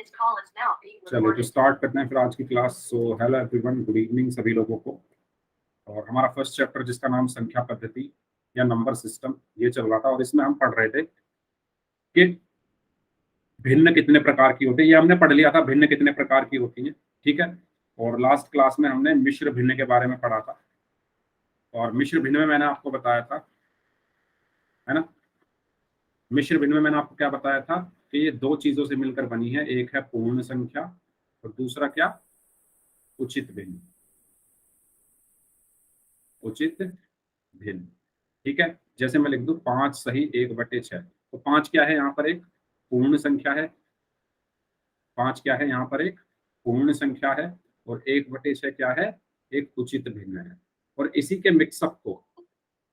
चलो तो स्टार्ट करते हैं फिर आज की class. So hello everyone, good evening सभी लोगों को। और हमारा फर्स्ट चैप्टर जिसका नाम संख्या पद्धति या नंबर सिस्टम ये चल रहा था, और इसमें हम पढ़ रहे थे कि भिन्न कितने प्रकार की होती है। ये हमने पढ़ लिया था, भिन्न कितने प्रकार की होती है, ठीक है। और लास्ट क्लास में हमने मिश्र भिन्न के बारे में पढ़ा था, और मिश्र भिन्न में मैंने आपको बताया था, है ना। मिश्र भिन्न में मैंने आपको क्या बताया था कि ये दो चीजों से मिलकर बनी है, एक है पूर्ण संख्या और दूसरा क्या, उचित भिन्न। उचित भिन्न, ठीक है। जैसे मैं लिख दूं 5 सही 1/6, तो 5 क्या है, यहाँ पर एक पूर्ण संख्या है। 5 क्या है, यहाँ पर एक पूर्ण संख्या है, और 1/6 क्या है, एक उचित भिन्न है। और इसी के मिक्सअप को,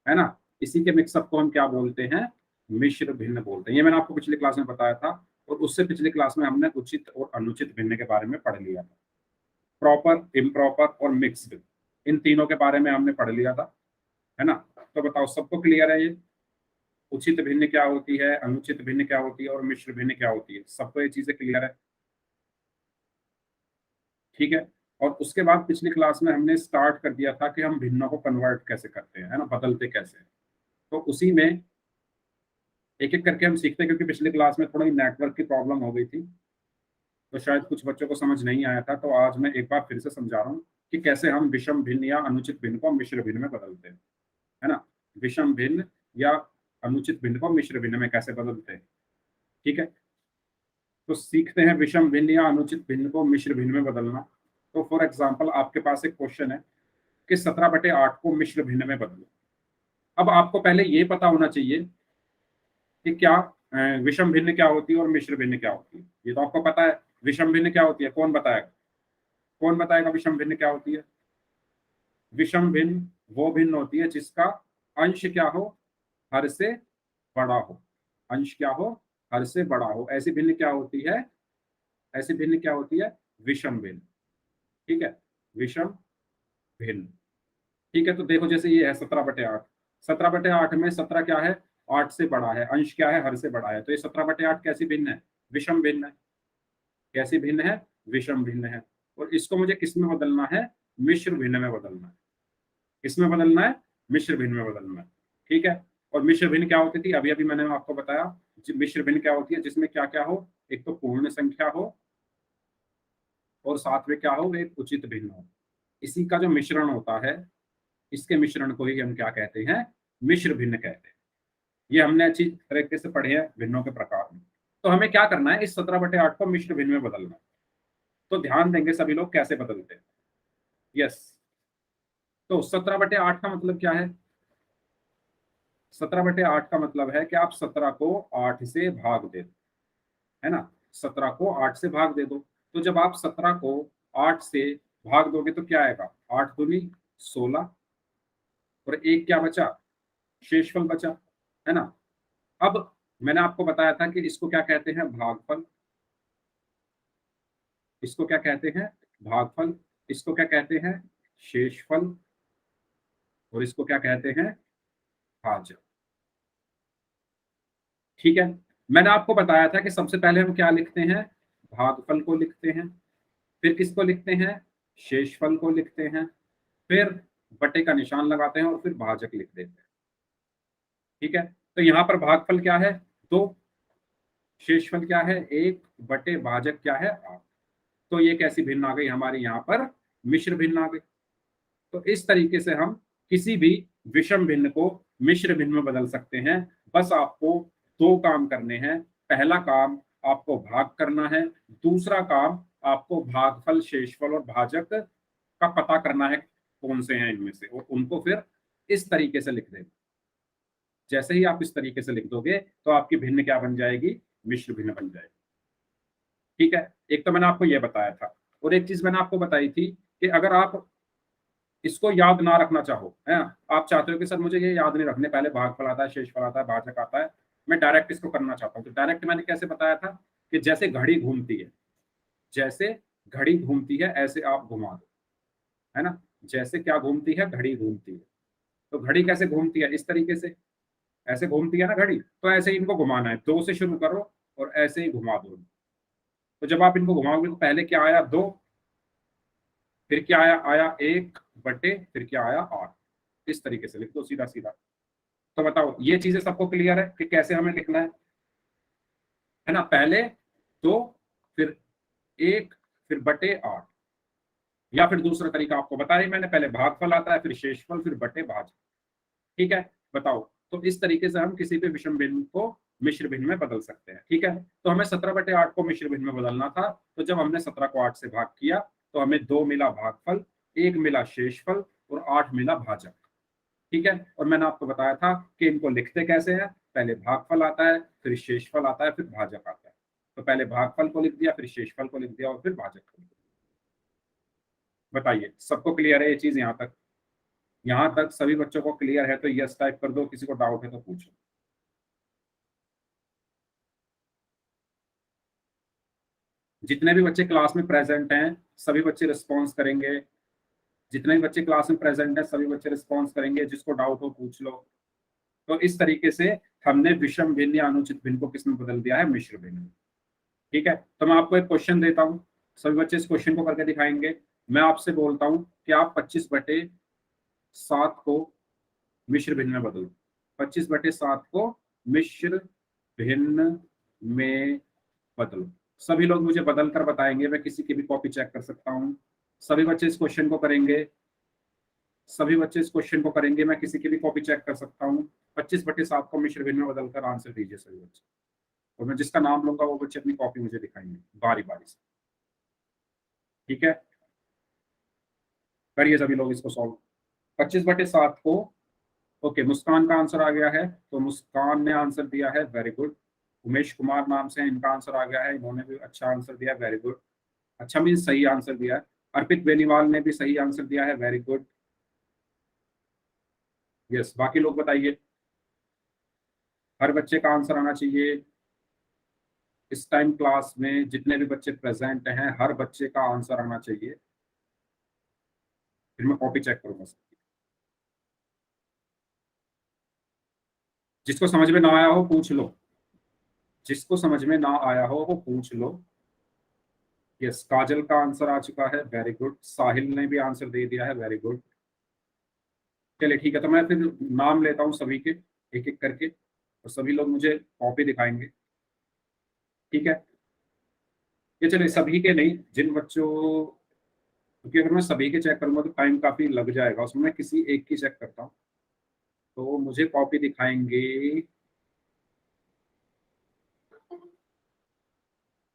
है ना, इसी के मिक्सअप को हम क्या बोलते हैं, मिश्र भिन्न बोलते हैं। ये मैंने आपको पिछली क्लास में बताया था, और उससे पिछली क्लास में हमने उचित और अनुचित भिन्न के बारे में पढ़ लिया था। प्रॉपर, इम्प्रॉपर और मिक्स्ड, इन तीनों के बारे में हमने पढ़ लिया था, है ना। तो बताओ सबको क्लियर है ये, उचित भिन्न क्या होती है, अनुचित भिन्न क्या होती है और मिश्र भिन्न क्या होती है, सबको ये चीजें क्लियर है, ठीक है। और उसके बाद पिछली क्लास में हमने स्टार्ट कर दिया था कि हम भिन्नों को कन्वर्ट कैसे करते हैं, है ना, बदलते कैसे। तो उसी में एक एक करके हम सीखते हैं, क्योंकि पिछली क्लास में थोड़ी नेटवर्क की प्रॉब्लम हो गई थी, तो शायद कुछ बच्चों को समझ नहीं आया था। तो आज मैं एक बार फिर से समझा रहा हूँ कि कैसे हम विषम भिन्न या अनुचित भिन्न को मिश्र भिन्न में बदलते हैं, है ना। विषम भिन्न या अनुचित भिन्न को मिश्र भिन्न में कैसे बदलते हैं, ठीक है। तो सीखते हैं विषम भिन्न या अनुचित भिन्न को मिश्र भिन्न में बदलना। तो फॉर एग्जाम्पल आपके पास एक क्वेश्चन है कि 17/8 को मिश्र भिन्न में बदलो। अब आपको पहले ये पता होना चाहिए कि क्या विषम भिन्न क्या होती है और मिश्र भिन्न क्या होती है। ये तो आपको पता है, विषम भिन्न क्या होती है, कौन बताएगा, कौन बताएगा विषम भिन्न क्या होती है। विषम भिन्न वो भिन्न होती है जिसका अंश क्या हो, हर से बड़ा हो। अंश क्या हो, हर से बड़ा हो, ऐसी भिन्न क्या होती है, ऐसी भिन्न क्या होती है, विषम भिन्न, ठीक है। विषम भिन्न, ठीक है। तो देखो जैसे ये है 17/8, 17/8 में 17 क्या है, 8 से बड़ा है, अंश क्या है, हर से बड़ा है। तो ये 17/8 कैसी भिन्न है, विषम भिन्न है। कैसी भिन्न है, विषम भिन्न है। और इसको मुझे किस में बदलना है, मिश्र भिन्न में बदलना है। किसमें बदलना है, मिश्र भिन्न में बदलना है, ठीक है। और मिश्र भिन्न क्या होती थी, अभी अभी मैंने आपको बताया। मिश्र भिन्न क्या होती है, जिसमें क्या क्या हो, एक तो पूर्ण संख्या हो और साथ में क्या हो, एक उचित भिन्न हो। इसी का जो मिश्रण होता है, इसके मिश्रण को ही हम क्या कहते हैं, मिश्र भिन्न कहते हैं। ये हमने अच्छी तरीके से पढ़े हैं भिन्नों के प्रकार में। तो हमें क्या करना है, इस 17/8 को मिश्र भिन्न में बदलना। तो ध्यान देंगे सभी लोग कैसे बदलते हैं। यस, तो 17/8 का मतलब क्या है, 17/8 का मतलब है कि आप 17 को 8 से भाग दे दो, है ना। 17 को 8 से भाग दे दो। तो जब आप 17 को 8 से भाग दोगे तो क्या आएगा, 8 दूनी 16, और एक क्या बचा, शेषफल बचा, है ना। अब मैंने आपको बताया था कि इसको क्या कहते हैं, भागफल। इसको क्या कहते हैं, भागफल। इसको क्या कहते हैं, शेषफल। और इसको क्या कहते हैं, भाजक, ठीक है। मैंने आपको बताया था कि सबसे पहले हम क्या लिखते हैं, भागफल को लिखते हैं, फिर किसको लिखते हैं, शेषफल को लिखते हैं, फिर बटे का निशान लगाते हैं और फिर भाजक लिख देते हैं, ठीक है। तो यहाँ पर भागफल क्या है, 2, शेषफल क्या है, 1, बटे भाजक क्या है, 8। तो ये कैसी भिन्न आ गई हमारी, यहाँ पर मिश्र भिन्न आ गई। तो इस तरीके से हम किसी भी विषम भिन्न को मिश्र भिन्न में बदल सकते हैं। बस आपको दो काम करने हैं। पहला काम आपको भाग करना है, दूसरा काम आपको भागफल, शेषफल और भाजक का पता करना है कौन से हैं इनमें से, और उनको फिर इस तरीके से लिख देना। जैसे ही आप इस तरीके से लिख दोगे तो आपकी भिन्न क्या बन जाएगी, मिश्र भिन्न बन जाएगी, ठीक है। एक तो मैंने आपको यह बताया था, और एक चीज मैंने आपको बताई थी कि अगर आप इसको याद ना रखना चाहो, है ना, आप चाहते हो कि सर मुझे ये याद नहीं रखने, पहले भागफल आता है, शेषफल आता है, भाजक आता है, मैं डायरेक्ट इसको करना चाहता हूँ। तो डायरेक्ट मैंने कैसे बताया था कि जैसे घड़ी घूमती है, जैसे घड़ी घूमती है ऐसे आप घुमा दो, है ना। जैसे क्या घूमती है, घड़ी घूमती है। तो घड़ी कैसे घूमती है, इस तरीके से, ऐसे घूमती है ना घड़ी, तो ऐसे ही इनको घुमाना है, 2 से शुरू करो और ऐसे ही घुमा दो। तो जब आप इनको घुमाओगे तो पहले क्या आया 2, फिर क्या आया, आया 1 बटे, फिर क्या आया 8। इस तरीके से लिख दो सीधा सीधा। तो बताओ ये चीजें सबको क्लियर है कि कैसे हमें लिखना है ना? पहले 2, फिर 1, फिर बटे 8। या फिर दूसरा तरीका आपको बताया मैंने, पहले भागफल आता है, फिर शेषफल, फिर बटे भाजक। ठीक है, बताओ। तो इस तरीके से हम किसी भी विषम भिन्न को मिश्र भिन्न में बदल सकते हैं। ठीक है, तो हमें 17/8 को मिश्र भिन्न में बदलना था। तो जब हमने 17 को 8 से भाग किया तो हमें 2 मिला भागफल, 1 मिला शेषफल और 8 मिला भाजक। ठीक है, और मैंने आपको बताया था कि इनको लिखते कैसे हैं। पहले भागफल आता है, फिर शेषफल आता है, फिर भाजक आता है। तो पहले भागफल को लिख दिया, फिर शेषफल को लिख दिया और फिर भाजक को लिख दिया। बताइए सबको क्लियर है ये चीज यहाँ तक? यहाँ तक सभी बच्चों को क्लियर है तो यस टाइप कर दो, किसी को डाउट है तो पूछो। जितने भी बच्चे क्लास में प्रेजेंट हैं सभी बच्चे रिस्पॉन्स करेंगे। जितने भी बच्चे क्लास में प्रेजेंट हैं सभी बच्चे रिस्पॉन्स करेंगे, जिसको डाउट हो पूछ लो। तो इस तरीके से हमने विषम भिन्न या अनुचित भिन्न को किसमें बदल दिया है, मिश्र भिन्न में। ठीक है, तो मैं आपको एक क्वेश्चन देता हूँ, सभी बच्चे इस क्वेश्चन को करके दिखाएंगे। मैं आपसे बोलता हूँ कि आप 25/7 को मिश्र भिन्न में बदलो। 25/7 को मिश्र भिन्न में बदलो। सभी लोग मुझे बदल कर बताएंगे, मैं किसी की भी कॉपी चेक कर सकता हूँ। सभी बच्चे इस क्वेश्चन को करेंगे, सभी बच्चे इस क्वेश्चन को करेंगे, मैं किसी की भी कॉपी चेक कर सकता हूँ। 25/7 को मिश्र भिन्न में बदलकर आंसर दीजिए सभी बच्चे। और मैं जिसका नाम लूंगा वो बच्चे अपनी कॉपी मुझे दिखाएंगे बारी बारी से। ठीक है, करिए सभी लोग इसको सॉल्व। 25/7 को, ओके मुस्कान का आंसर आ गया है, तो मुस्कान ने आंसर दिया है, वेरी गुड। उमेश कुमार नाम से इनका आंसर आ गया है, इन्होंने भी अच्छा आंसर दिया, वेरी गुड। अच्छा मीन सही आंसर दिया है। अर्पित बेनीवाल ने भी सही आंसर दिया है, वेरी गुड। यस, बाकी लोग बताइए। हर बच्चे का आंसर आना चाहिए। इस टाइम क्लास में जितने भी बच्चे प्रेजेंट हैं हर बच्चे का आंसर आना चाहिए, फिर मैं कॉपी चेक करूंगा। जिसको समझ में ना आया हो पूछ लो, जिसको समझ में ना आया हो वो पूछ लो। यस, काजल का आंसर आ चुका है, वेरी गुड। साहिल ने भी आंसर दे दिया है, वेरी गुड। चलिए ठीक है, तो मैं फिर नाम लेता हूँ सभी के एक एक करके, और सभी लोग मुझे कॉपी दिखाएंगे। ठीक है, ये चलिए सभी के नहीं, जिन बच्चों, क्योंकि अगर मैं सभी के चेक करूंगा तो टाइम काफी लग जाएगा, उसमें मैं किसी एक की चेक करता हूँ। तो मुझे कॉपी दिखाएंगे।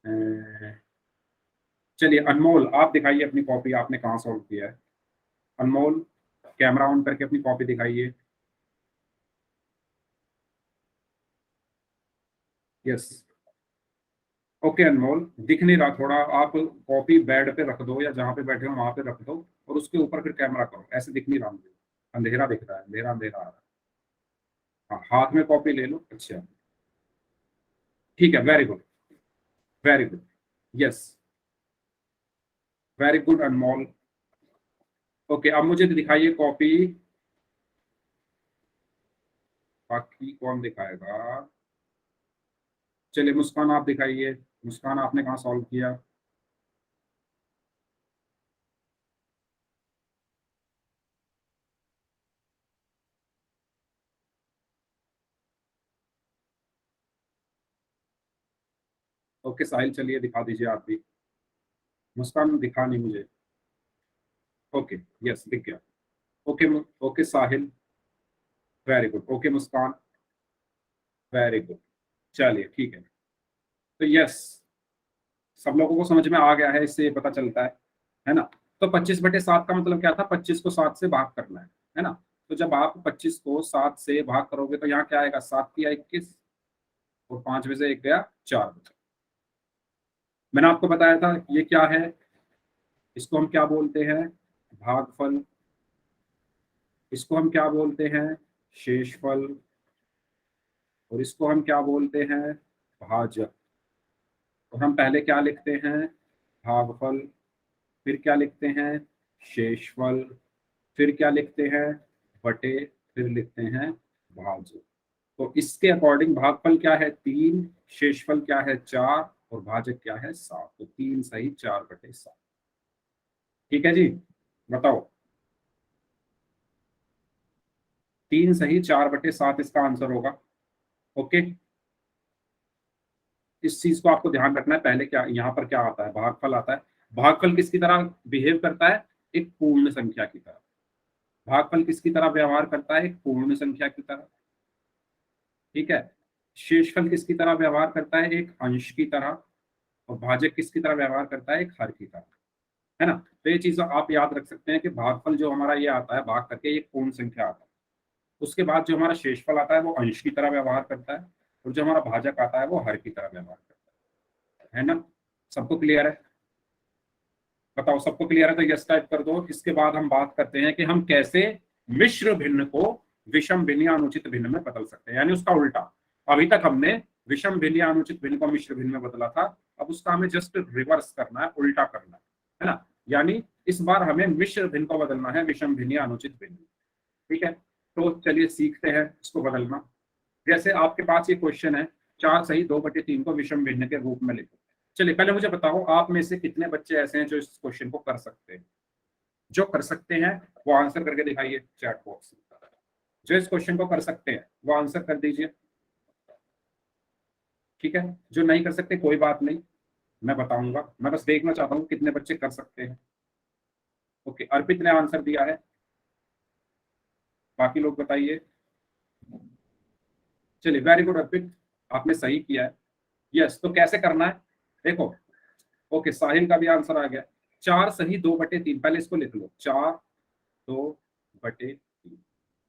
अ, चलिए अनमोल आप दिखाइए अपनी कॉपी, आपने कहाँ सॉल्व किया है। अनमोल कैमरा ऑन करके अपनी कॉपी दिखाइए। यस, ओके अनमोल, दिख नहीं रहा थोड़ा, आप कॉपी बेड पे रख दो या जहाँ पे बैठे हो वहां पे रख दो, और उसके ऊपर फिर कैमरा करो, ऐसे दिख नहीं रहा मुझे, अंधेरा दिख रहा है, अंधेरा अंधेरा आ रहा है। हाँ हाथ में कॉपी ले लो, अच्छा ठीक है, very good, very good. Yes, very good Anmol. Okay अब मुझे दिखाइए कॉपी, बाकी कौन दिखाएगा? चलिए मुस्कान आप दिखाइए, मुस्कान आपने कहाँ सॉल्व किया? ओके साहिल चलिए दिखा दीजिए आप भी। मुस्कान दिखा नहीं मुझे। ओके, यस दिख गया। ओके, ओके साहिल, वेरी गुड। ओके मुस्कान, वेरी गुड। चलिए ठीक है, तो यस सब लोगों को समझ में आ गया है, इससे ये पता चलता है ना? तो 25/7 का मतलब क्या था, 25 को 7 से भाग करना है ना? तो जब आप 25 को 7 से भाग करोगे तो यहाँ क्या आएगा, 7 किया 21, और 5 में से 1 गया 4 बचा। मैंने आपको बताया था ये क्या है, इसको हम क्या बोलते हैं, भागफल। इसको हम क्या बोलते हैं, शेषफल। और इसको हम क्या बोलते हैं, भाजक। और हम पहले क्या लिखते हैं, भागफल, फिर क्या लिखते हैं, शेषफल, फिर क्या लिखते हैं, बटे, फिर लिखते हैं भाज्य। तो इसके अकॉर्डिंग भागफल क्या है 3, शेषफल क्या है 4, और भाजक क्या है 7, तो 3 सही 4/7। ठीक है जी, बताओ 3 सही 4/7 इसका आंसर होगा। ओके, इस चीज को आपको ध्यान रखना है। पहले क्या यहाँ पर क्या आता है, भागफल आता है। भागफल किसकी तरह बिहेव करता है, एक पूर्ण संख्या की तरह। भागफल किसकी तरह व्यवहार करता है, एक पूर्ण संख्या की तरह। ठीक है, शेषफल किसकी तरह व्यवहार करता है, एक अंश की तरह। और भाजक किसकी तरह व्यवहार करता है, एक हर की तरह। है ना, तो ये चीज आप याद रख सकते हैं कि भागफल जो हमारा ये आता है भाग करके एक पूर्ण संख्या आता है। उसके बाद जो हमारा शेषफल आता है वो अंश की तरह व्यवहार करता है, और जो हमारा भाजक आता है वो हर की तरह व्यवहार करता है ना। सबको क्लियर है, बताओ सबको क्लियर है तो यस टाइप कर दो। इसके बाद हम बात करते हैं कि हम कैसे मिश्र भिन्न को विषम भिन्न या अनुचित भिन्न में बदल सकते हैं, यानी उसका उल्टा। अभी तक हमने विषम भिन्न या अनुचित भिन्न को मिश्र भिन्न में बदला था, अब उसका हमें जस्ट रिवर्स करना है, उल्टा करना है ना। यानी इस बार हमें मिश्र भिन्न को बदलना है विषम भिन्न या अनुचित भिन्न। ठीक है, तो चलिए सीखते हैं इसको बदलना। जैसे आपके पास ये क्वेश्चन है, 4 सही 2/3 को विषम भिन्न के रूप में लिखो। चलिए पहले मुझे बताओ, आप में से कितने बच्चे ऐसे हैं जो इस क्वेश्चन को कर सकते हैं? जो कर सकते हैं वो आंसर करके दिखाइए चैट बॉक्स में। जो इस क्वेश्चन को कर सकते हैं वो आंसर कर दीजिए। ठीक है, जो नहीं कर सकते कोई बात नहीं, मैं बताऊंगा। मैं बस देखना चाहता हूँ कितने बच्चे कर सकते हैं। ओके, अर्पित ने आंसर दिया है, बाकी लोग बताइए। चलिए वेरी गुड अर्पित, आपने सही किया है। यस, तो कैसे करना है देखो। ओके, साहिल का भी आंसर आ गया। 4 सही 2/3, पहले इसको लिख लो, 4 2/3।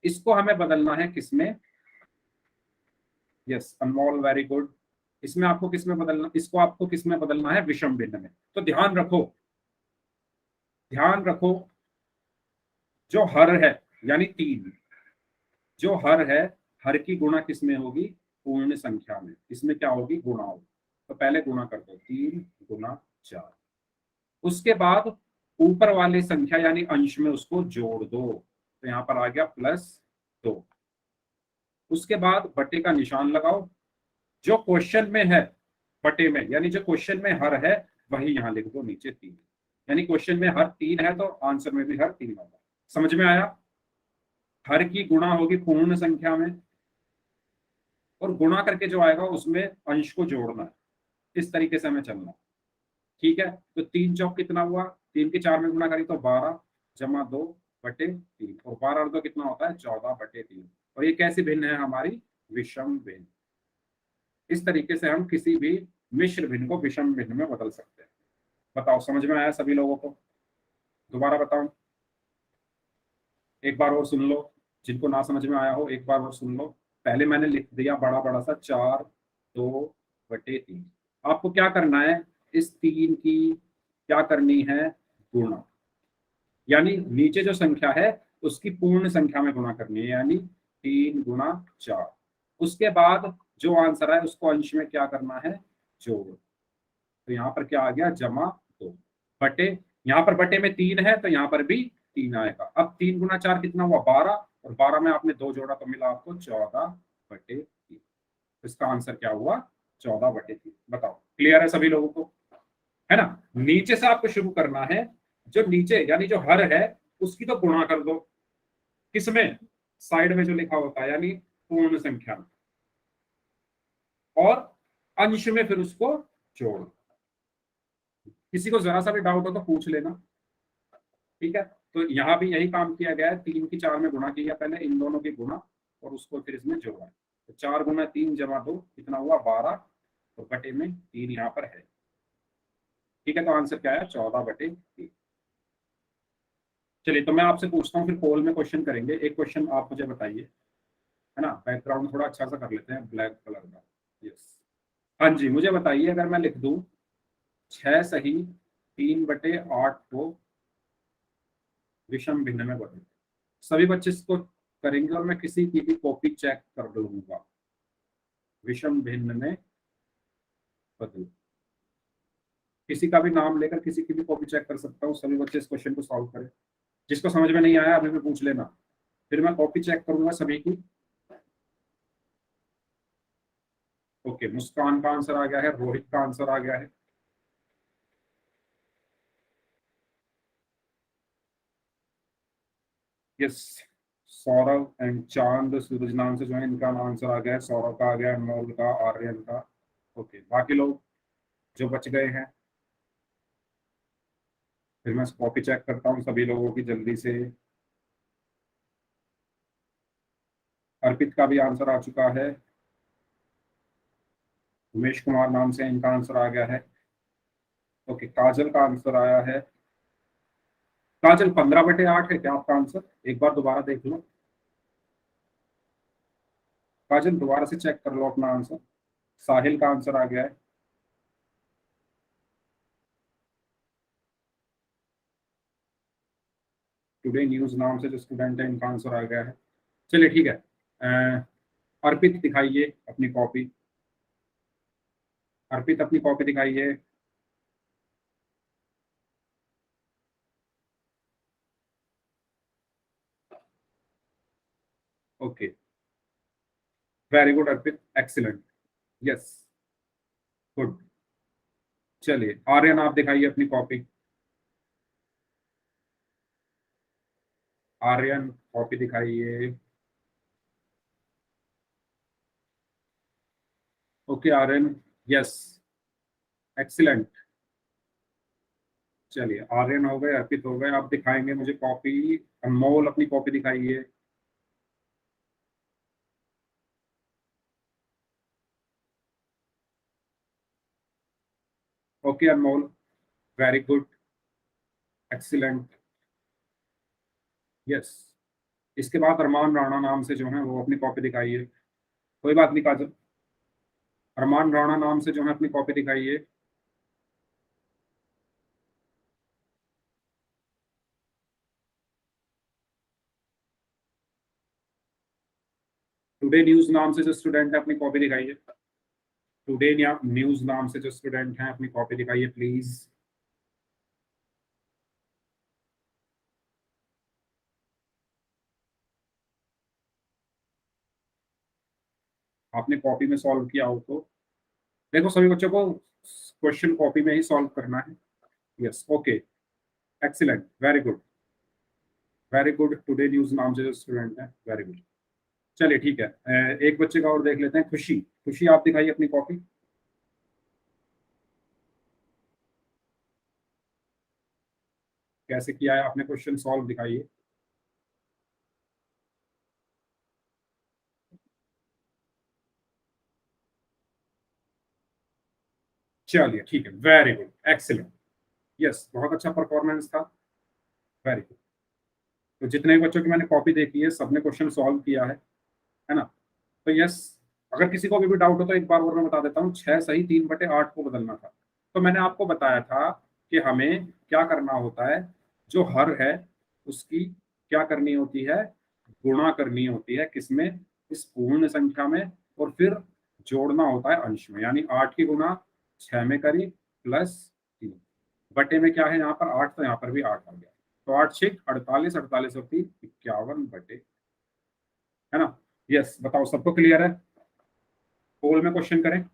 इसको हमें बदलना है किसमें, यस अनमोल वेरी गुड। इसमें आपको किसमें बदलना, इसको आपको किसमें बदलना है, विषम भिन्न में। तो ध्यान रखो, ध्यान रखो, जो हर है यानी 3, जो हर है, हर की गुणा किसमें होगी, पूर्ण संख्या में। इसमें क्या होगी, गुणा होगी। तो पहले गुणा कर दो, 3 गुना 4। उसके बाद ऊपर वाली संख्या यानी अंश में उसको जोड़ दो, तो यहां पर आ गया +2। उसके बाद बटे का निशान लगाओ। जो क्वेश्चन में है बटे में, यानी जो क्वेश्चन में हर है वही यहां लिख दो नीचे 3। यानी क्वेश्चन में हर 3 है तो आंसर में भी हर 3 होगा। समझ में आया, हर की गुणा होगी पूर्ण संख्या में, और गुणा करके जो आएगा उसमें अंश को जोड़ना है। इस तरीके से हमें चलना है। ठीक है, तो 3 चौक कितना हुआ, 3 की 4 में गुणा करी तो 12 जमा 2/3, और 12 और 2 कितना होता है 14/3। और ये कैसी भिन्न है हमारी, विषम भिन्न। इस तरीके से हम किसी भी मिश्र भिन्न को विषम भिन्न में बदल सकते हैं। बताओ समझ में आया सभी लोगों को, दोबारा बताऊं, एक बार और सुन लो। जिनको ना समझ में आया हो एक बार और सुन लो। पहले मैंने लिख दिया बड़ा बड़ा सा 4/2। आपको क्या करना है, इस 3 की क्या करनी है, गुणा। यानी नीचे जो संख्या है उसकी पूर्ण संख्या में गुणा करनी है, यानी 3 गुना 4। उसके बाद जो आंसर है उसको अंश में क्या करना है, जोड़। तो यहाँ पर क्या आ गया, जमा 2 बटे, यहाँ पर बटे में 3 है तो यहाँ पर भी 3 आएगा। अब 3 गुना 4 कितना हुआ, 12, और 12 में आपने 2 जोड़ा तो मिला आपको 14/3। इसका आंसर क्या हुआ, 14/3। बताओ क्लियर है सभी लोगों को, है ना। नीचे से आपको शुरू करना है, जो नीचे यानी जो हर है उसकी तो गुणा कर दो, किसमें, साइड में जो लिखा होता है यानी पूर्ण संख्या में, और अंश में फिर उसको जोड़। किसी को जरा सा भी डाउट हो तो पूछ लेना। ठीक है, तो यहाँ भी यही काम किया गया है, 3 की 4 में गुणा किया पहले, इन दोनों की गुणा, और उसको फिर इसमें जोड़ा। तो 4 गुना 3 जमा 2 कितना हुआ 12, और बटे में 3 यहाँ पर है। ठीक है, तो आंसर क्या है, 14/3। चलिए तो मैं आपसे पूछता हूँ, फिर पोल में क्वेश्चन करेंगे। एक क्वेश्चन आप मुझे बताइए, है ना, बैकग्राउंड थोड़ा अच्छा सा कर लेते हैं ब्लैक कलर का। यस, हाँ जी, मुझे बताइए अगर मैं लिख दूं 6 सही 3/8 को विषम भिन्न में बदल, सभी बच्चे इसको करेंगे और मैं किसी की भी कॉपी चेक कर लूंगा, विषम भिन्न में बदल। किसी का भी नाम लेकर किसी की भी कॉपी चेक कर सकता हूँ, सभी बच्चे इस क्वेश्चन को सॉल्व करें। जिसको समझ में नहीं आया अभी भी पूछ लेना, फिर मैं कॉपी चेक करूंगा सभी की। ओके, ओके, मुस्कान का आंसर आ गया है, रोहित का आंसर आ गया है। यस, सौरव एंड चांद सूरज नाम से जो है इनका आंसर आ गया है। सौरव का आ गया, अनमोल का, आर्यन का। ओके, बाकी लोग जो बच गए हैं, फिर मैं कॉपी चेक करता हूँ सभी लोगों की जल्दी से। अर्पित का भी आंसर आ चुका है। उमेश कुमार नाम से इनका आंसर आ गया है। ओके, काजल का आंसर आया है। काजल, 15/8 है क्या आपका आंसर? एक बार दोबारा देख लो। काजल, दोबारा से चेक कर लो अपना आंसर। साहिल का आंसर आ गया है। टुडे न्यूज नाम से जो स्टूडेंट है इनका आंसर आ गया है। चलिए ठीक है। अर्पित दिखाइए अपनी कॉपी। अर्पित, अपनी कॉपी दिखाइए। Okay, very good Arpit, excellent. Yes, good. चलिए आर्यन, आप दिखाइए अपनी कॉपी। आर्यन, कॉपी दिखाइए। Okay Aryan, yes, excellent. चलिए, आर्यन हो गए, अर्पित हो गए। आप दिखाएंगे मुझे कॉपी। अनमोल, अपनी कॉपी दिखाइए। ओके अनमोल, वेरी गुड, एक्सीलेंट। यस, इसके बाद अरमान राणा नाम से जो है वो अपनी कॉपी दिखाइए। कोई बात नहीं काजल, अरमान राणा नाम से जो है अपनी कॉपी दिखाइए। टुडे न्यूज नाम से जो स्टूडेंट है अपनी कॉपी दिखाइए। टुडे न्यूज नाम से जो स्टूडेंट हैं अपनी कॉपी दिखाइए प्लीज। आपने कॉपी में सॉल्व किया हो तो देखो, सभी बच्चों को क्वेश्चन कॉपी में ही सॉल्व करना है। Yes, okay, excellent, very good, very good. Today news नाम से जो स्टूडेंट है, वेरी गुड। चलिए ठीक है, एक बच्चे का और देख लेते हैं। खुशी, खुशी आप दिखाइए अपनी कॉपी। कैसे किया है आपने क्वेश्चन सॉल्व, दिखाइए। चलिए ठीक है, वेरी गुड, एक्सीलेंट। यस, बहुत अच्छा परफॉर्मेंस था, वेरी गुड। तो जितने बच्चों की मैंने कॉपी देखी है सबने क्वेश्चन सॉल्व किया है ना? तो यस, अगर किसी को भी डाउट हो तो एक बार और मैं बता देता हूँ। 6 सही 3/8 को बदलना था। तो मैंने आपको बताया था कि हमें क्या करना होता है। जो हर है उसकी क्या करनी होती है, गुणा करनी होती है किसमें, इस पूर्ण संख्या में, और फिर जोड़ना होता है अंश में। यानी 8 की गुणा 6 में करी प्लस 3 बटे में क्या है यहाँ पर 8, तो यहाँ पर भी 8 आ गया। तो 8×6 = 48, 48 और 3 51 बटे, है ना? यस, बताओ सबको क्लियर है? पोल में क्वेश्चन करें,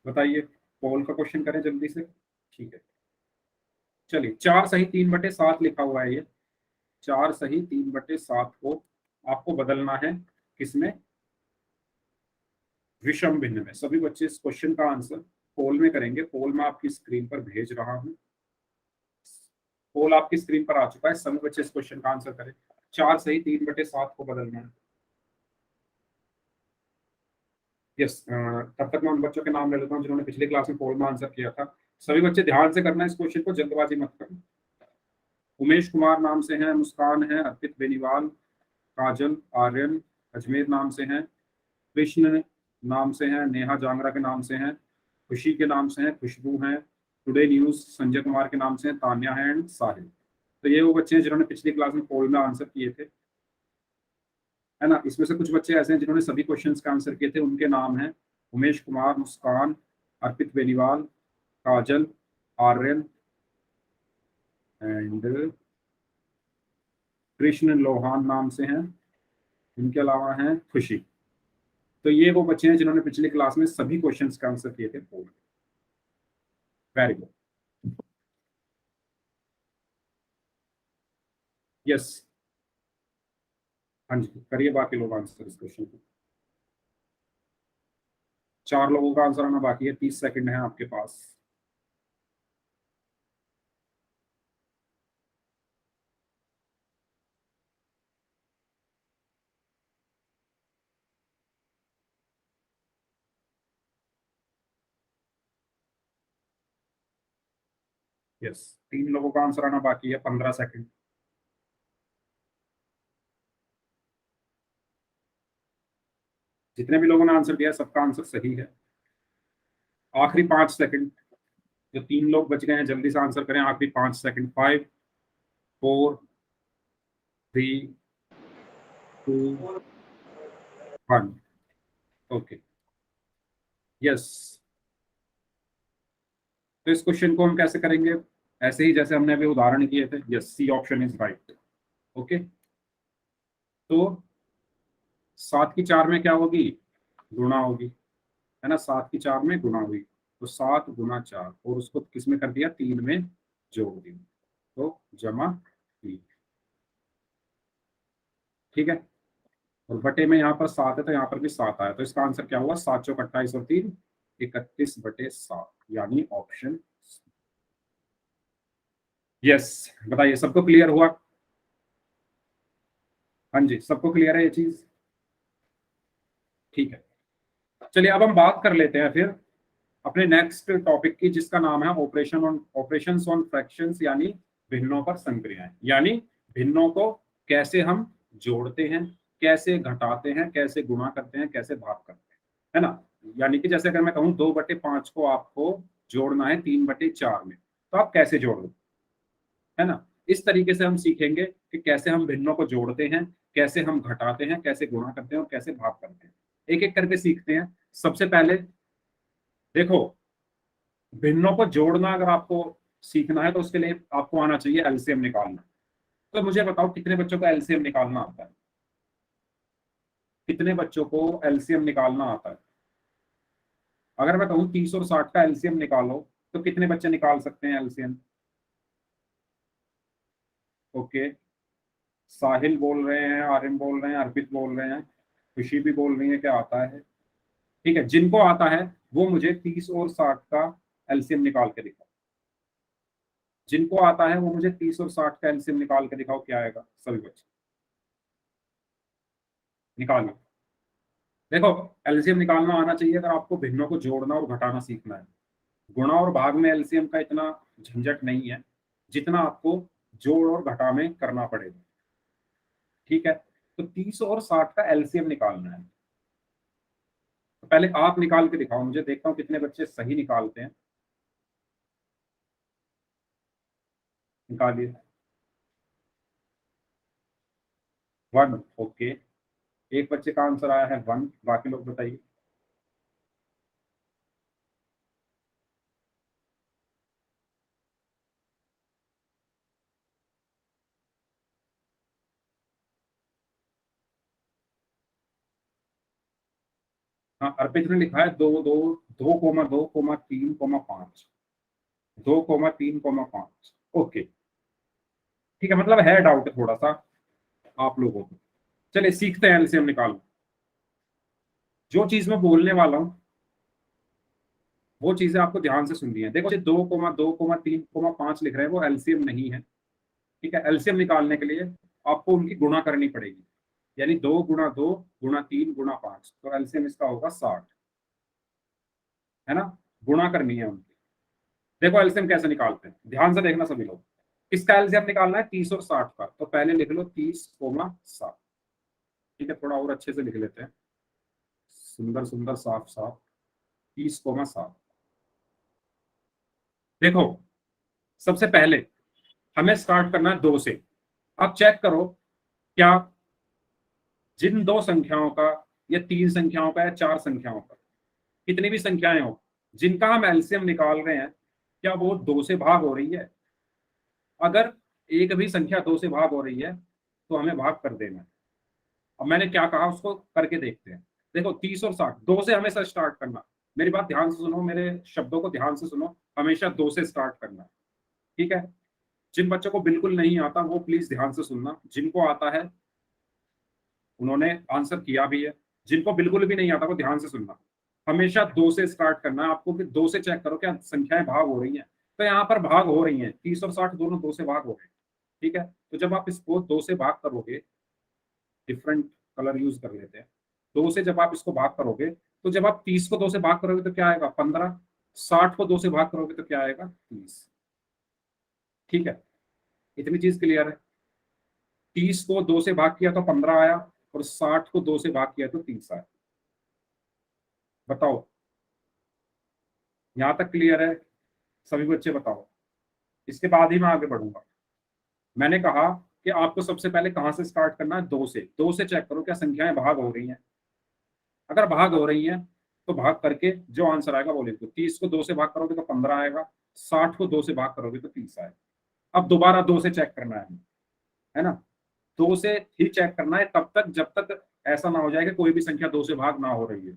बताइए। पोल का क्वेश्चन करें जल्दी से। ठीक है, चलिए 4 सही 3/7 लिखा हुआ है ये। 4 सही 3/7 को आपको बदलना है किसमें, विषम भिन्न में। सभी बच्चे इस क्वेश्चन का आंसर पोल में करेंगे। पोल में आपकी स्क्रीन पर भेज रहा हूं। पोल आपकी स्क्रीन पर आ चुका है, सभी बच्चे इस क्वेश्चन का आंसर करें। 4 सही 3/7 को बदलना है। यस, तब तक मैं उन बच्चों के नाम ले लेता हूँ जिन्होंने पिछली क्लास में पोल में आंसर किया था। सभी बच्चे ध्यान से करना है इस क्वेश्चन को, जल्दबाजी मत करना। उमेश कुमार नाम से हैं, मुस्कान है, अर्पित बेनीवाल, काजल, आर्यन, अजमेर नाम से हैं, कृष्ण नाम से हैं, नेहा जांगरा के नाम से हैं, खुशी के नाम से हैं, खुशबू हैं, टुडे न्यूज संजय कुमार के नाम से हैं, तान्या है एंड साहिल। तो ये वो बच्चे हैं जिन्होंने पिछली क्लास में पोल में आंसर किए थे, है ना? इसमें से कुछ बच्चे ऐसे हैं जिन्होंने सभी क्वेश्चंस का आंसर किए थे। उनके नाम हैं उमेश कुमार, मुस्कान, अर्पित बेनीवाल, काजल, आर्यन एंड कृष्ण लोहान नाम से हैं। इनके अलावा हैं खुशी। तो ये वो बच्चे हैं जिन्होंने पिछली क्लास में सभी क्वेश्चंस का आंसर किए थे 4। Very good. यस, हाँ जी, करिए बाकी लोग आंसर इस क्वेश्चन को। 4 लोगों का आंसर आना बाकी है, 30 सेकंड है आपके पास। यस, 3 लोगों का आंसर आना बाकी है, 15 सेकंड। जितने भी लोगों ने आंसर दिया सबका आंसर सही है। आखिरी 5 सेकंड, जो 3 लोग बच गए हैं जल्दी से आंसर करें, आखिरी 5 सेकंड। 5, 4, 3, 2, 1। Okay, yes. तो इस क्वेश्चन को हम कैसे करेंगे, ऐसे ही जैसे हमने अभी उदाहरण किए थे। Yes, C option is right. Okay, तो 7 की 4 में क्या होगी, गुणा होगी, है ना। 7 की 4 में गुणा हुई, तो 7 × 4, और उसको किस में कर दिया, 3 में जोड़ दिया, तो जमा 3। ठीक है, और बटे में यहाँ पर 7 है तो यहाँ पर भी 7 आया, तो इसका आंसर क्या हुआ, 7 चौक 28 और 3 31/7, यानी ऑप्शन। यस, बताइए सबको क्लियर हुआ। हाँ जी, सबको क्लियर है ये चीज। ठीक है, चलिए अब हम बात कर लेते हैं फिर अपने नेक्स्ट टॉपिक की, जिसका नाम है ऑपरेशंस ऑन फ्रैक्शंस, यानी भिन्नों पर संक्रियाएं। यानी भिन्नों को कैसे हम जोड़ते हैं, कैसे घटाते हैं, कैसे गुणा करते हैं, कैसे भाग करते हैं, है ना। यानी कि जैसे अगर मैं कहूँ 2/5 को आपको जोड़ना है 3/4 में, तो आप कैसे जोड़ोगे, है ना। इस तरीके से हम सीखेंगे कि कैसे हम भिन्नों को जोड़ते हैं, कैसे हम घटाते हैं, कैसे गुणा करते हैं और कैसे भाग करते हैं। एक एक करके सीखते हैं। सबसे पहले देखो, भिन्नों को जोड़ना अगर आपको सीखना है तो उसके लिए आपको आना चाहिए एलसीएम निकालना। तो मुझे बताओ कितने बच्चों को एलसीएम निकालना आता है, कितने बच्चों को एलसीएम निकालना आता है। अगर मैं कहूँ 30 और 60 का एलसीएम निकालो, तो कितने बच्चे निकाल सकते हैं एलसीएम। ओके, साहिल बोल रहे हैं, आर्यन बोल रहे हैं, अर्पित बोल रहे हैं, खुशी भी बोल रही है क्या आता है। ठीक है, जिनको आता है वो मुझे 30 और 60 का एलसीएम निकाल के दिखाओ। जिनको आता है वो मुझे 30 और 60 का एलसीएम निकाल के दिखाओ, क्या आएगा सभी बच्चे निकालो। देखो, एलसीएम निकालना आना चाहिए अगर आपको भिन्नों को जोड़ना और घटाना सीखना है। गुणा और भाग में एलसीएम का इतना झंझट नहीं है जितना आपको जोड़ और घटा में करना पड़ेगा। ठीक है, तो 30 और 60 का एलसीएम निकालना है। तो पहले आप निकाल के दिखाओ मुझे, देखता हूँ कितने बच्चे सही निकालते हैं। निकालिए। 1। ओके, एक बच्चे का आंसर आया है 1, बाकी लोग बताइए। हाँ, अर्पित ने लिखा है 2,2,2,3,5। 2,3,5। ओके, ठीक है, मतलब है डाउट थोड़ा सा आप लोगों को। चलिए सीखते हैं एलसीएम निकालना। जो चीज मैं बोलने वाला हूँ वो चीजें आपको ध्यान से सुननी है। देखो, 2,2,3,5 लिख रहे हैं वो एलसीएम नहीं है। ठीक है, एलसीएम निकालने के लिए आपको उनकी गुणा करनी पड़ेगी, यानी 2 × 2 × 3 × 5, तो एलसीएम इसका होगा 60, है ना। गुणा करनी है उनकी। देखो एलसीएम कैसे निकालते हैं, ध्यान से देखना सभी लोग। किसका एलसीएम निकालना है, 30 और 60 का, तो पहले लिख लो 30,60। ठीक है, थोड़ा और अच्छे से लिख लेते हैं, सुंदर सुंदर साफ साफ। 30,60। देखो, सबसे पहले हमें स्टार्ट करना है 2 से। आप चेक करो, क्या जिन 2 संख्याओं का या 3 संख्याओं का या 4 संख्याओं का, कितनी भी संख्याएं हो, जिनका हम एलसीएम निकाल रहे हैं, क्या वो 2 से भाग हो रही है। अगर एक भी संख्या 2 से भाग हो रही है तो हमें भाग कर देना है। अब मैंने क्या कहा उसको करके देखते हैं। देखो 30 और 60 2 से हमेशा स्टार्ट करना। मेरी बात ध्यान से सुनो, मेरे शब्दों को ध्यान से सुनो, हमेशा 2 से स्टार्ट करना। ठीक है। जिन बच्चों को बिल्कुल नहीं आता वो प्लीज ध्यान से सुनना, जिनको आता है उन्होंने आंसर किया भी है, जिनको बिल्कुल भी नहीं आता वो ध्यान से सुनना। हमेशा 2 से स्टार्ट करना है आपको, कि 2 से चेक करो क्या संख्याएं भाग हो रही हैं। तो यहाँ पर भाग हो रही हैं, 30 और 60 दोनों 2 से भाग हो रहे हैं। ठीक है। तो जब आप इसको 2 से भाग करोगे, डिफरेंट कलर यूज कर लेते हैं, 2 से जब आप इसको भाग करोगे, तो जब आप 30 को 2 से भाग करोगे तो क्या आएगा 15, 60 को 2 से भाग करोगे तो क्या आएगा 30। ठीक है। इतनी चीज क्लियर है। 30 को 2 से भाग किया तो 15 आया, और 60 को 2 से भाग किया तो 30 आया। बताओ, यहां तक क्लियर है? सभी बच्चे बताओ। इसके बाद ही मैं आगे बढ़ूंगा। मैंने कहा कि आपको सबसे पहले कहां से स्टार्ट करना है, 2 से। 2 से चेक करो क्या संख्याएं भाग हो रही हैं। अगर भाग हो रही हैं तो भाग करके जो आंसर आएगा वो लिख दो। 30 को 2 से भाग करोगे तो 15 आएगा, 60 को 2 से भाग करोगे तो 30 आएगा। अब दोबारा 2 से चेक करना है ना। 2 से ही चेक करना है तब तक जब तक ऐसा ना हो जाए कि कोई भी संख्या 2 से भाग ना हो रही है,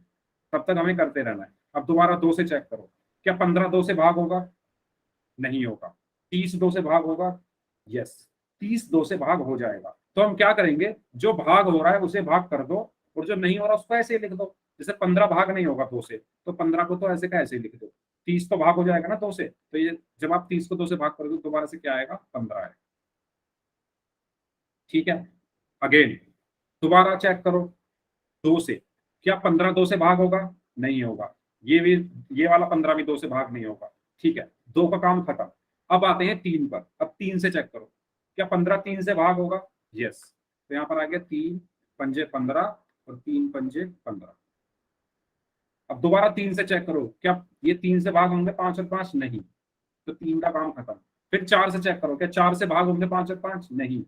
तब तक हमें करते रहना है। अब दोबारा 2 से चेक करो, क्या 15 2 से भाग होगा? नहीं होगा। 30 2 से भाग होगा? यस, 30 2 से भाग हो जाएगा। तो हम क्या करेंगे, जो भाग हो रहा है उसे भाग कर दो, और जो नहीं हो रहा उसको ऐसे ही लिख दो। जैसे 15 भाग नहीं होगा 2 से, तो 15 को तो ऐसे का ऐसे ही लिख दो। 30 तो भाग हो जाएगा ना 2 से, तो ये जब आप 30 को 2 से भाग करोगे तो दोबारा से क्या आएगा 15 आएगा। ठीक है। अगेन दोबारा चेक करो, 2 से, क्या 15 2 से भाग होगा? नहीं होगा। ये भी, ये वाला 15 भी 2 से भाग नहीं होगा। ठीक है, 2 का काम खत्म। अब आते हैं 3 पर। अब 3 से चेक करो, क्या 15 3 से भाग होगा? यस। तो यहाँ पर आ गया 3 पंजे 15 और 3 पंजे 15। अब दोबारा 3 से चेक करो, क्या ये 3 से भाग होंगे 5 और 5? नहीं। तो 3 का काम खत्म। फिर 4 से चेक करो, क्या 4 से भाग होंगे 5 और 5? नहीं।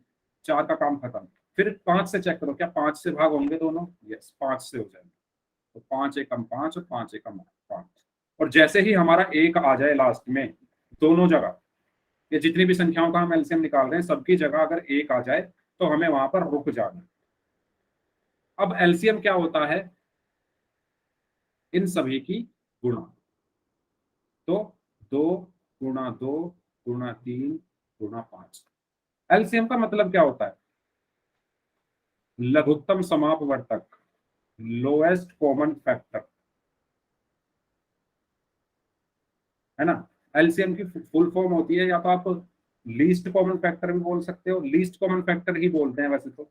4 का काम खत्म। फिर 5 से चेक करो, क्या 5 से भाग होंगे दोनों? यस, 5 से हो जाएंगे। तो 5 एकम 5 और 5 एकम 5। और जैसे ही हमारा एक आ जाए लास्ट में, दोनों जगह, ये जितनी भी संख्याओं का हम एलसीएम निकाल रहे हैं सबकी जगह अगर एक आ जाए तो हमें वहां पर रुक जाना। अब एलसीएम क्या होता है, इन सभी की गुणा। तो 2 गुणा 2 गुणा 3 गुणा 5। एलसीएम का मतलब क्या होता है, लघुत्तम समापवर्तक, लोएस्ट कॉमन फैक्टर, है ना। एलसीएम की फुल फॉर्म होती है, या तो आप लीस्ट कॉमन फैक्टर भी बोल सकते हो, लीस्ट कॉमन फैक्टर ही बोलते हैं वैसे तो।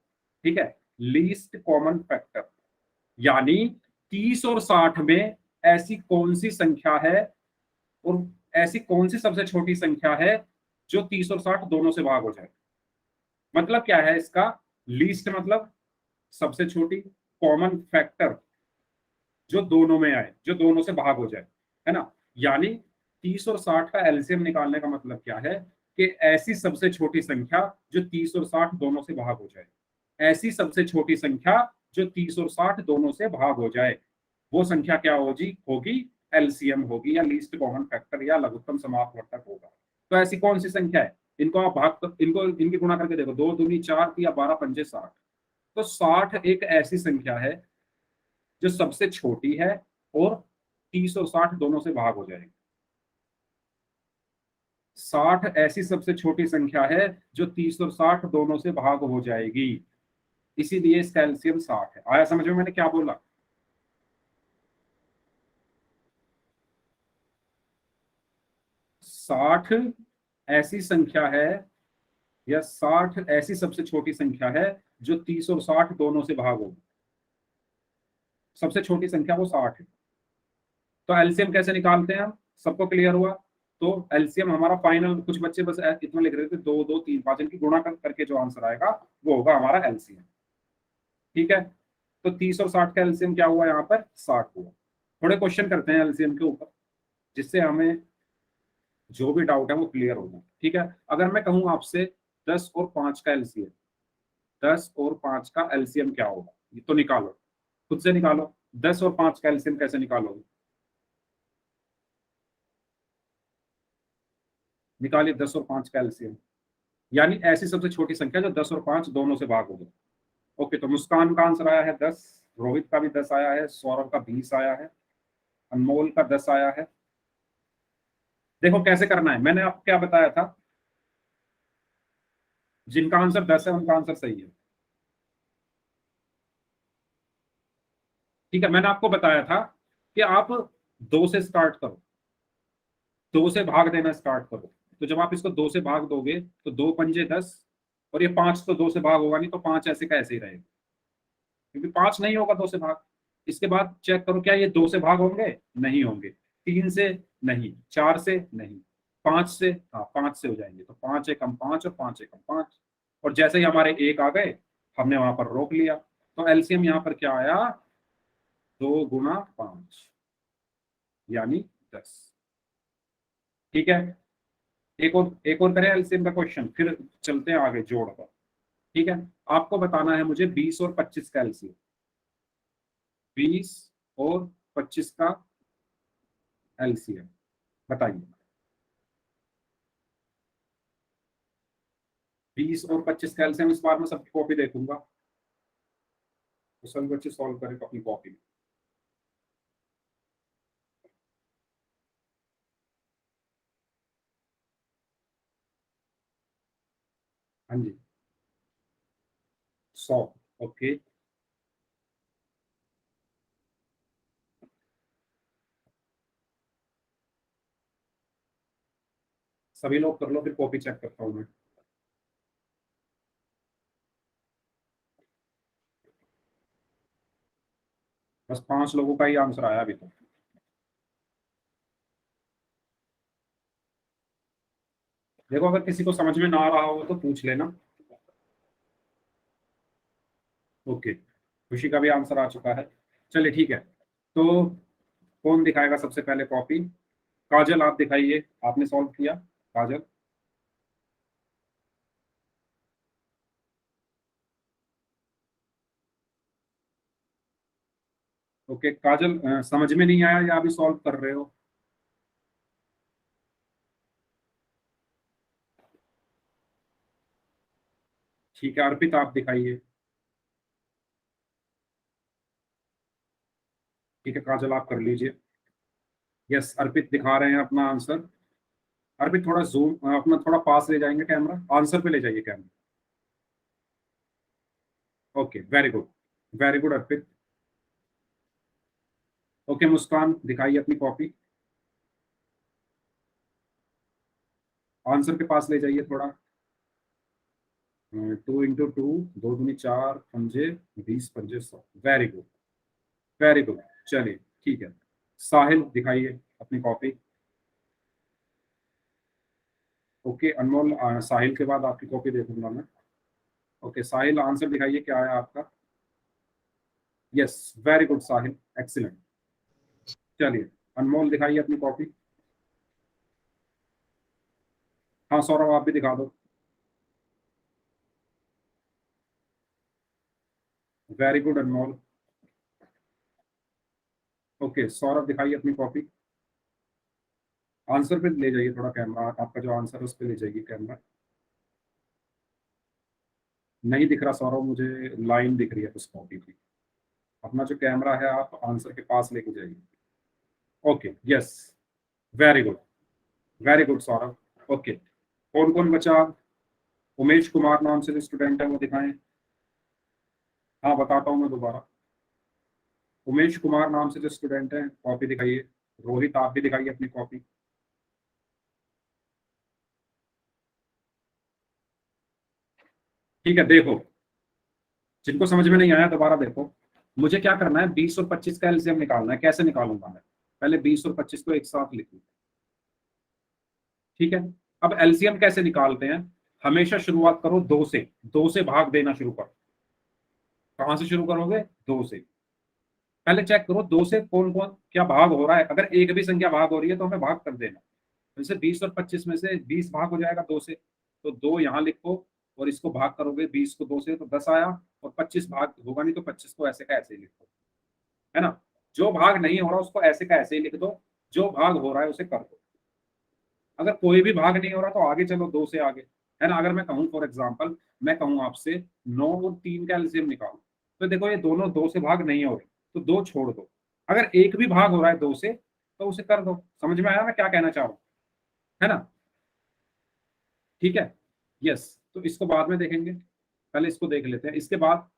ठीक है, लीस्ट कॉमन फैक्टर यानी 30 और 60 में ऐसी कौन सी संख्या है, और ऐसी कौन सी सबसे छोटी संख्या है जो 30 और 60 दोनों से भाग हो जाए। मतलब क्या है इसका, लीस्ट मतलब सबसे छोटी, कॉमन फैक्टर जो दोनों में आए, जो दोनों से भाग हो जाए, है ना। यानी 30 और 60 का एलसीएम निकालने का मतलब क्या है, कि ऐसी सबसे छोटी संख्या जो 30 और 60 दोनों से भाग हो जाए। ऐसी सबसे छोटी संख्या जो 30 और 60 दोनों से भाग हो जाए, वो संख्या क्या होगी एलसीएम होगी, या लीस्ट कॉमन फैक्टर, या लघुत्तम समापवर्तक होगा। तो ऐसी कौन सी संख्या है, इनको आप इनको इनकी गुणा करके देखो, 2 दूनी 4 या 12 पंजे 60। तो 60 एक ऐसी संख्या है जो सबसे छोटी है, और 30 और 60 दोनों से भाग हो जाएगी। 60 ऐसी सबसे छोटी संख्या है जो 30 और 60 दोनों से भाग हो जाएगी, इसीलिए इसका एलसीएम 60 है। आया समझ में मैंने क्या बोला? 60 ऐसी संख्या है, या 60 ऐसी सबसे छोटी संख्या है जो 30 और 60 दोनों से भाग होगी। सबसे छोटी संख्या वो 60 है। तो एलसीएम कैसे निकालते हैं हम, सबको क्लियर हुआ? तो एलसीएम हमारा फाइनल, कुछ बच्चे बस इतना लिख रहे थे 2 2 3 5, इनकी गुणा करके जो आंसर आएगा वो होगा हमारा एलसीएम। ठीक है। तो 30 और 60 का एलसीएम क्या हुआ, यहाँ पर 60 हुआ। थोड़े क्वेश्चन करते हैं एलसीएम के ऊपर, जिससे हमें जो भी डाउट है वो क्लियर होगा। ठीक है। अगर मैं कहूँ आपसे 10 और 5 का एलसीएम, 10 और 5 का एलसीएम क्या होगा, ये तो निकालो, खुद से निकालो। 10 और 5 का एलसीएम कैसे निकालोगे, निकालिए 10 और 5 का एलसीएम। यानी ऐसी सबसे छोटी संख्या जो 10 और 5 दोनों से भाग हो गई। ओके, तो मुस्कान का आंसर आया है 10, रोहित का भी 10 आया है, सौरभ का 20 आया है, अनमोल का 10 आया है। देखो कैसे करना है, मैंने आपको क्या बताया था, जिनका आंसर 10 है उनका आंसर सही है। ठीक है, मैंने आपको बताया था कि आप 2 से स्टार्ट करो, 2 से भाग देना स्टार्ट करो। तो जब आप इसको 2 से भाग दोगे तो 2 पंजे 10, और ये 5 तो 2 से भाग होगा नहीं, तो 5 ऐसे का ऐसे ही रहेगा, क्योंकि 5 नहीं होगा 2 से भाग। इसके बाद चेक करो क्या ये 2 से भाग होंगे, नहीं होंगे। 3 से नहीं, 4 से नहीं, 5 से, हाँ 5 से हो जाएंगे, तो 5 एकम 5 और 5 एकम 5, और जैसे ही हमारे 1 आ गए हमने वहां पर रोक लिया, तो एलसीएम यहाँ पर क्या आया, 2 गुना 5 यानी 10। ठीक है, एक और करें एलसीएम का क्वेश्चन, फिर चलते हैं आगे जोड़ पर। ठीक है, आपको बताना है मुझे 20 और 25 का एलसीएम, 20 और 25 का एलसीएम बताइए। 20 और 25 का एलसीएम, इस बार मैं सबकी कॉपी देखूंगा, तो सभी बच्चे सॉल्व करें अपनी कॉपी में। हाँ जी, 100। ओके, सभी लोग कर लो, फिर कॉपी चेक करता हूँ मैं। बस 5 लोगों का ही आंसर आया अभी तक। देखो अगर किसी को समझ में ना आ रहा हो तो पूछ लेना। ओके, खुशी का भी आंसर आ चुका है। चलिए ठीक है, तो कौन दिखाएगा सबसे पहले कॉपी? काजल आप दिखाइए, आपने सॉल्व किया, काजल। ओके काजल, समझ में नहीं आया या अभी सॉल्व कर रहे हो? ठीक है, अर्पित आप दिखाइए। ठीक है काजल, आप कर लीजिए। यस, अर्पित दिखा रहे हैं अपना आंसर। अर्पित थोड़ा जूम, अपना थोड़ा पास ले जाएंगे कैमरा, आंसर पे ले जाइए camera. Okay very good, very good Arpit. Okay Muskan दिखाइए अपनी कॉपी, आंसर के पास ले जाइए थोड़ा। 2 × 2, 2 दूनी 4, पंजे 20, पंजे 100, वेरी गुड, वेरी गुड। चलिए ठीक है, साहिल दिखाइए अपनी कॉपी। ओके अनमोल, साहिल के बाद आपकी कॉपी देखूंगा मैं। ओके साहिल, आंसर दिखाइए क्या आया आपका। यस, वेरी गुड साहिल, एक्सीलेंट। चलिए अनमोल दिखाइए अपनी कॉपी। हाँ सौरभ आप भी दिखा दो। Very good Anmol. Okay Saurabh दिखाइए अपनी कॉपी, आंसर पे ले जाइए थोड़ा कैमरा, आपका जो आंसर है उस पर ले जाइए कैमरा। नहीं दिख रहा सौरभ मुझे, लाइन दिख रही है उस कॉपी की। अपना जो कैमरा है आप आंसर के पास लेके जाइए। Okay yes, very good, very good Saurabh. Okay, कौन कौन बचा? उमेश कुमार नाम से जो स्टूडेंट है वो दिखाएं। हाँ बताता हूँ मैं दोबारा, उमेश कुमार नाम से जो स्टूडेंट है कॉपी दिखाइए। रोहित आप भी दिखाइए अपनी कॉपी। ठीक है, देखो जिनको समझ में नहीं आया दोबारा देखो। मुझे क्या करना है, 20 और 25 का एलसीएम निकालना है। कैसे निकालूंगा मैं? पहले 20 और 25 को एक साथ लिखूं। ठीक है, अब एलसीएम कैसे निकालते हैं? हमेशा शुरुआत करो 2 से, 2 से भाग देना शुरू करो। कहां से शुरू करोगे? 2 से। पहले चेक करो 2 से कौन कौन क्या भाग हो रहा है, अगर एक भी संख्या भाग हो रही है तो हमें भाग कर देना। जैसे 20 और 25 में से 20 भाग हो जाएगा 2 से, तो 2 यहाँ लिखो, और इसको भाग करोगे 20 को 2 से तो 10 आया, और 25 भाग होगा नहीं तो 25 को ऐसे का ऐसे ही लिखो, है ना? जो भाग नहीं हो रहा उसको ऐसे का ऐसे ही लिख दो, जो भाग हो रहा है उसे कर दो। अगर कोई भी भाग नहीं हो रहा तो आगे चलो 2 से आगे, है ना? अगर मैं कहूँ फॉर एग्जाम्पल, मैं कहूँ आपसे 9 और 3 का एलसीएम निकालो, तो देखो ये दोनों 2 से भाग नहीं हो रहे, तो 2 छोड़ दो। अगर एक भी भाग हो रहा है 2 से तो उसे कर दो। समझ में आया मैं क्या कहना चाह रहा हूँ, है ना? ठीक है, यस। तो इसको बाद में देखेंगे, पहले इसको देख लेते हैं। इसके बाद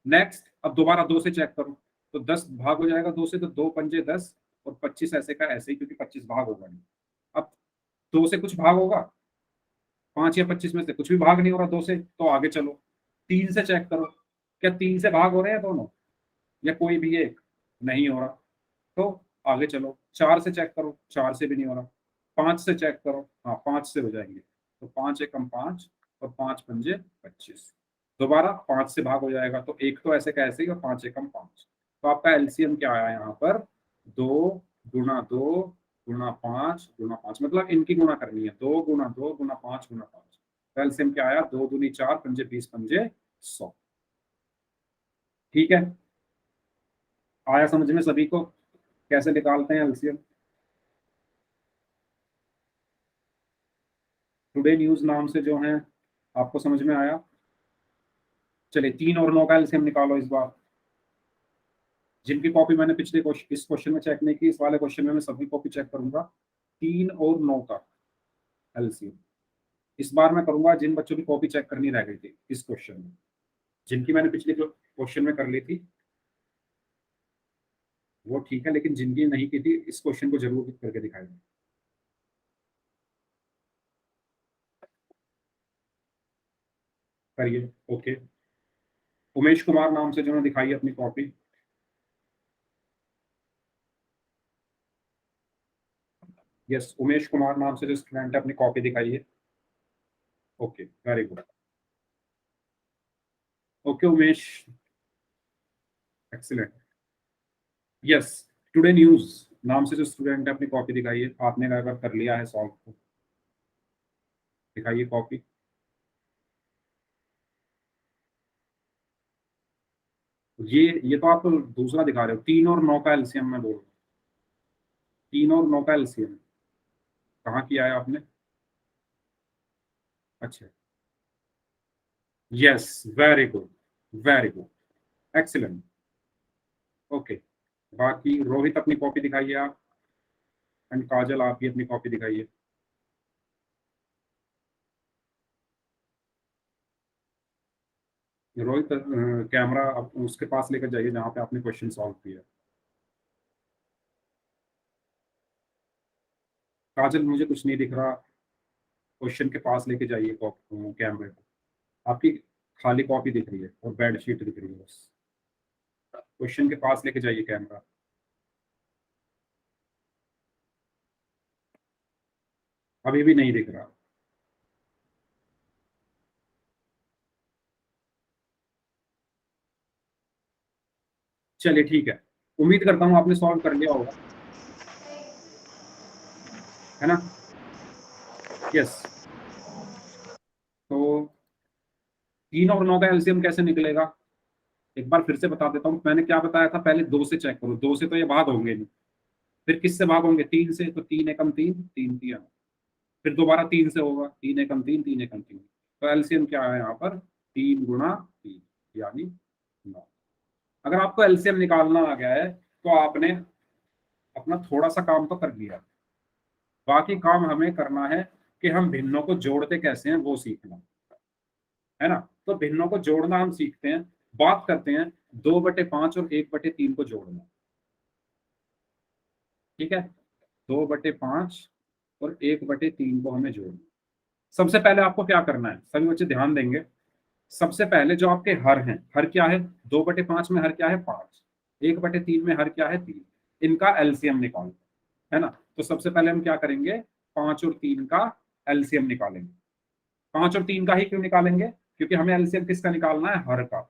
नेक्स्ट, अब दोबारा 2 से चेक करो, तो 10 भाग हो जाएगा 2 से, तो 2 पंजे 10 और 25 ऐसे का ऐसे ही, क्योंकि 25 भाग होगा नहीं। अब 2 से कुछ भाग होगा, 5 या 25 में से कुछ भी भाग नहीं हो रहा 2 से, तो आगे चलो 3 से चेक करो, क्या 3 से भाग हो रहे हैं दोनों, या कोई भी एक नहीं हो रहा, तो आगे चलो 4 से चेक करो, 4 से भी नहीं हो रहा, 5 से चेक करो, हाँ 5 से हो जाएंगे, तो 5 एकम 5 और 5 पंजे 25, दोबारा 5 से भाग हो जाएगा, तो एक तो ऐसे का ऐसे ही और 5 एकम 5। तो आपका एलसीएम क्या आया यहाँ पर, 2 गुना 2 गुना 5 गुना 5, मतलब इनकी गुणा करनी है, 2 गुना 2 गुना 5 गुना 5। तो एलसीएम क्या आया, 2 दूनी 4 पंजे 20 पंजे 100। ठीक है, आया समझ में सभी को कैसे निकालते हैं एलसीएम? टुडे न्यूज नाम से जो है, आपको समझ में आया? चलिए 3 और 9 का एलसीएम निकालो इस बार। जिनकी कॉपी मैंने पिछले इस क्वेश्चन में चेक नहीं की, इस वाले क्वेश्चन में मैं सभी कॉपी चेक करूंगा। 3 और 9 का एलसीएम इस बार मैं करूंगा, जिन बच्चों की कॉपी चेक करनी रह गई थी इस क्वेश्चन में, जिनकी मैंने पिछले क्वेश्चन में कर ली थी वो ठीक है, लेकिन जिनकी नहीं की थी इस क्वेश्चन को जरूर करके दिखाएंगे। करिए, ओके। उमेश कुमार नाम से जो ने दिखाई अपनी कॉपी, यस, उमेश कुमार नाम से जो स्टूडेंट है अपनी कॉपी दिखाइए। Okay, very good. Okay Umesh, excellent. Yes, today news नाम से जो स्टूडेंट है अपनी कॉपी दिखाइए। आपने अगर कर लिया है सॉल्व तो दिखाइए कॉपी। ये तो आप दूसरा दिखा रहे हो, 3 और 9 का एलसीएम में बोल रहा हूँ। 3 और 9 का एलसीएम कहाँ किया है आपने? अच्छा, yes, very good, very good, excellent. Okay, बाकी रोहित अपनी कॉपी दिखाइए आप, एंड काजल आप भी अपनी कॉपी दिखाइए। रोहित कैमरा उसके पास लेकर जाइए जहाँ पे आपने क्वेश्चन सॉल्व किया। काजल मुझे कुछ नहीं दिख रहा, क्वेश्चन के पास लेके जाइए कैमरे को। आपकी खाली कॉपी दिख रही है और बेडशीट दिख रही है, बस क्वेश्चन के पास लेके जाइए कैमरा। अभी भी नहीं दिख रहा। चलिए ठीक है, उम्मीद करता हूँ आपने सॉल्व कर लिया होगा, है ना? यस। तो 3 और 9 का एलसीएम कैसे निकलेगा, एक बार फिर से बता देता हूँ। मैंने क्या बताया था, पहले 2 से चेक करो, 2 से तो ये भाग होंगे नहीं, फिर किससे भाग होंगे, 3 से, तो 3 एकम 3, 3 3, फिर दोबारा 3 से होगा, 3 एकम 3, 3 एकम 3। तो एलसीएम क्या है यहाँ पर, 3 गुना 3, यानी 9। अगर आपको एलसीएम निकालना आ गया है तो आपने अपना थोड़ा सा काम तो कर लिया, बाकी काम हमें करना है कि हम भिन्नों को जोड़ते कैसे हैं वो सीखना, है ना? तो भिन्नों को जोड़ना हम सीखते हैं, बात करते हैं 2/5 और 1/3 को जोड़ना। ठीक है, 2/5 और 1/3 को हमें जोड़ना। सबसे पहले आपको क्या करना है, सभी बच्चे ध्यान देंगे। सबसे पहले जो आपके हर हैं, हर क्या है, 2/5 में हर क्या है 5, 1/3 में हर क्या है 3, इनका एलसीएम निकालो, है ना? तो सबसे पहले हम क्या करेंगे, 5 और 3 का एलसीएम निकालेंगे। 5 और 3 का ही क्यों निकालेंगे, क्योंकि हमें एलसीएम किसका निकालना है, हर का।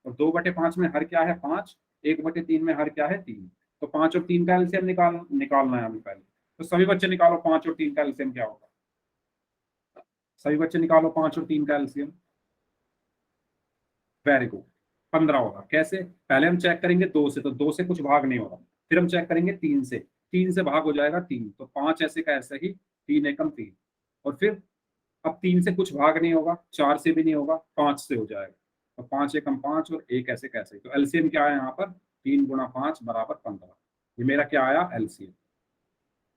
और 2/5 में हर क्या है 5, 1/3 में हर क्या है 3, तो 5 और 3 का एलसीएम निकालना है हमें पहले। तो सभी बच्चे निकालो 5 और 3 का एलसीएम क्या होगा, सभी बच्चे निकालो 5 और 3 का एलसीएम। वेरी गुड, 15 होगा। कैसे, पहले हम चेक करेंगे 2 से, तो 2 से कुछ भाग नहीं होगा, फिर हम चेक करेंगे 3 से, 3 से भाग हो जाएगा 3, तो 5 ऐसे का ऐसे ही, 3 एकम 3, और फिर अब 3 से कुछ भाग नहीं होगा, 4 से भी नहीं होगा, 5 से हो जाएगा, तो 5 एकम 5 और एक ऐसे कैसे, तो एलसीएम क्या है यहाँ पर, 3 × 5 = 15। ये मेरा क्या आया एलसीएम।